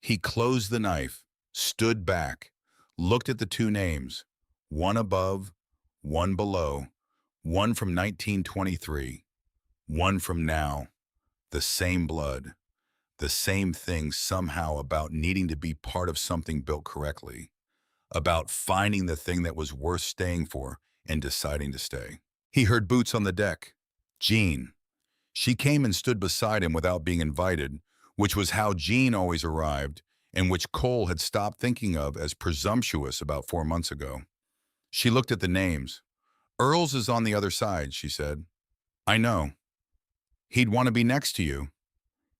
He closed the knife, stood back, looked at the 2 names, one above, one below, one from 1923, one from now, the same blood, the same thing somehow about needing to be part of something built correctly, about finding the thing that was worth staying for and deciding to stay. He heard boots on the deck. Jean. She came and stood beside him without being invited, which was how Jean always arrived, and which Cole had stopped thinking of as presumptuous about 4 months ago. She looked at the names. Earl's is on the other side, she said. I know. He'd want to be next to you.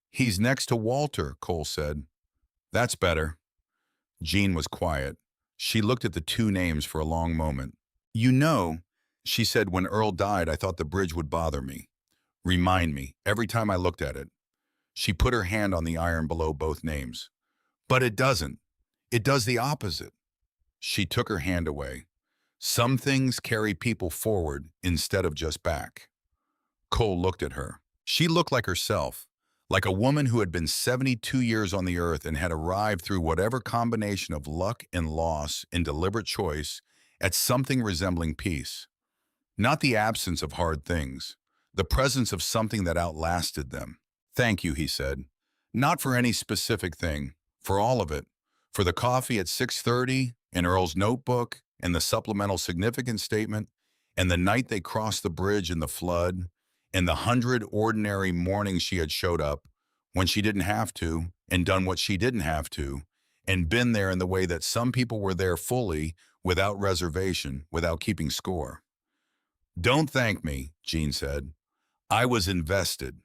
He's next to Walter, Cole said. That's better. Jean was quiet. She looked at the 2 names for a long moment. You know, she said, when Earl died, I thought the bridge would bother me, remind me, every time I looked at it. She put her hand on the iron below both names. But it doesn't. It does the opposite. She took her hand away. Some things carry people forward instead of just back. Cole looked at her. She looked like herself, like a woman who had been 72 years on the earth and had arrived through whatever combination of luck and loss and deliberate choice at something resembling peace. Not the absence of hard things, the presence of something that outlasted them. Thank you, he said. Not for any specific thing, for all of it. For the coffee at 6:30, and Earl's notebook, and the supplemental significance statement, and the night they crossed the bridge in the flood, and the 100 ordinary mornings she had showed up when she didn't have to, and done what she didn't have to, and been there in the way that some people were there fully, without reservation, without keeping score. Don't thank me, Jean said. I was invested.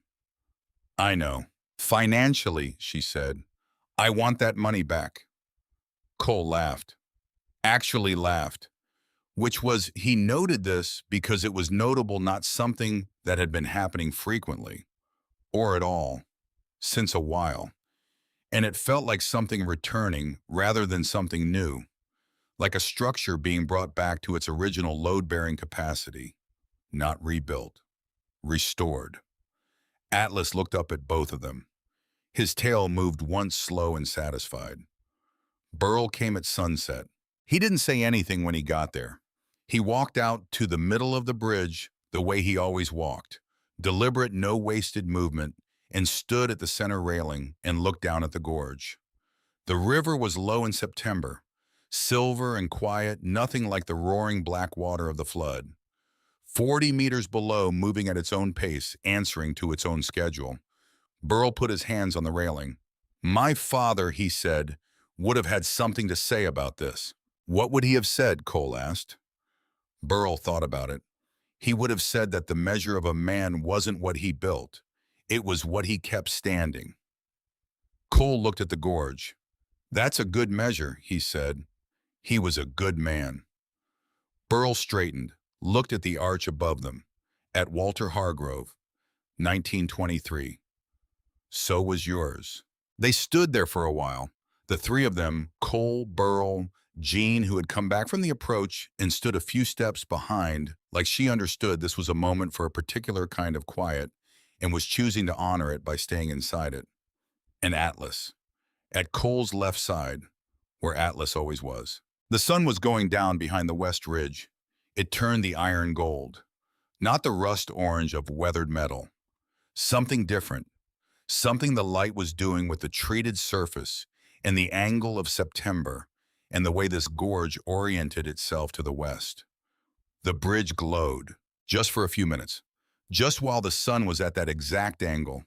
I know. Financially, she said. I want that money back. Cole laughed. Actually laughed. Which was, he noted this because it was notable, not something that had been happening frequently, or at all, since a while. And it felt like something returning rather than something new, like a structure being brought back to its original load-bearing capacity, not rebuilt, restored. Atlas looked up at both of them. His tail moved once slow and satisfied. Burl came at sunset. He didn't say anything when he got there. He walked out to the middle of the bridge the way he always walked, deliberate, no wasted movement, and stood at the center railing and looked down at the gorge. The river was low in September, silver and quiet, nothing like the roaring black water of the flood. 40 meters below, moving at its own pace, answering to its own schedule. Burl put his hands on the railing. My father, he said, would have had something to say about this. What would he have said? Cole asked. Burl thought about it. He would have said that the measure of a man wasn't what he built. It was what he kept standing. Cole looked at the gorge. That's a good measure, he said. He was a good man. Burl straightened, looked at the arch above them, at Walter Hargrove, 1923. So was yours. They stood there for a while, the three of them, Cole, Burl, Jean, who had come back from the approach and stood a few steps behind, like she understood this was a moment for a particular kind of quiet and was choosing to honor it by staying inside it. And Atlas, at Cole's left side, where Atlas always was. The sun was going down behind the west ridge. It turned the iron gold, not the rust orange of weathered metal. Something different, something the light was doing with the treated surface and the angle of September and the way this gorge oriented itself to the west. The bridge glowed, just for a few minutes, just while the sun was at that exact angle.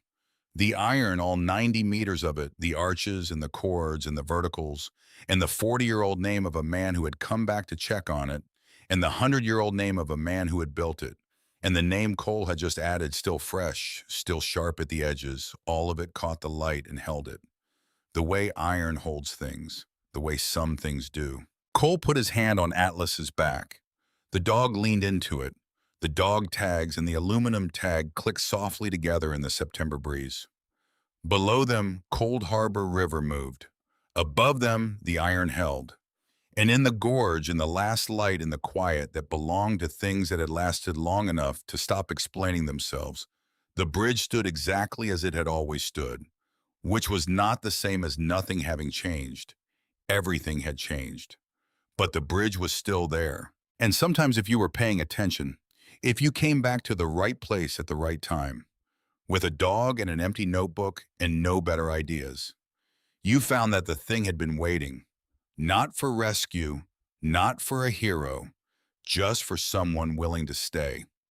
The iron, all 90 meters of it, the arches and the chords and the verticals, and the 40-year-old name of a man who had come back to check on it, and the 100-year-old name of a man who had built it, and the name Cole had just added, still fresh, still sharp at the edges, all of it caught the light and held it. The way iron holds things, the way some things do. Cole put his hand on Atlas's back. The dog leaned into it. The dog tags and the aluminum tag clicked softly together in the September breeze. Below them, Cold Harbor River moved. Above them, the iron held. And in the gorge, in the last light, in the quiet that belonged to things that had lasted long enough to stop explaining themselves, the bridge stood exactly as it had always stood, which was not the same as nothing having changed. Everything had changed. But the bridge was still there. And sometimes if you were paying attention, if you came back to the right place at the right time, with a dog and an empty notebook and no better ideas, you found that the thing had been waiting, not for rescue, not for a hero, just for someone willing to stay.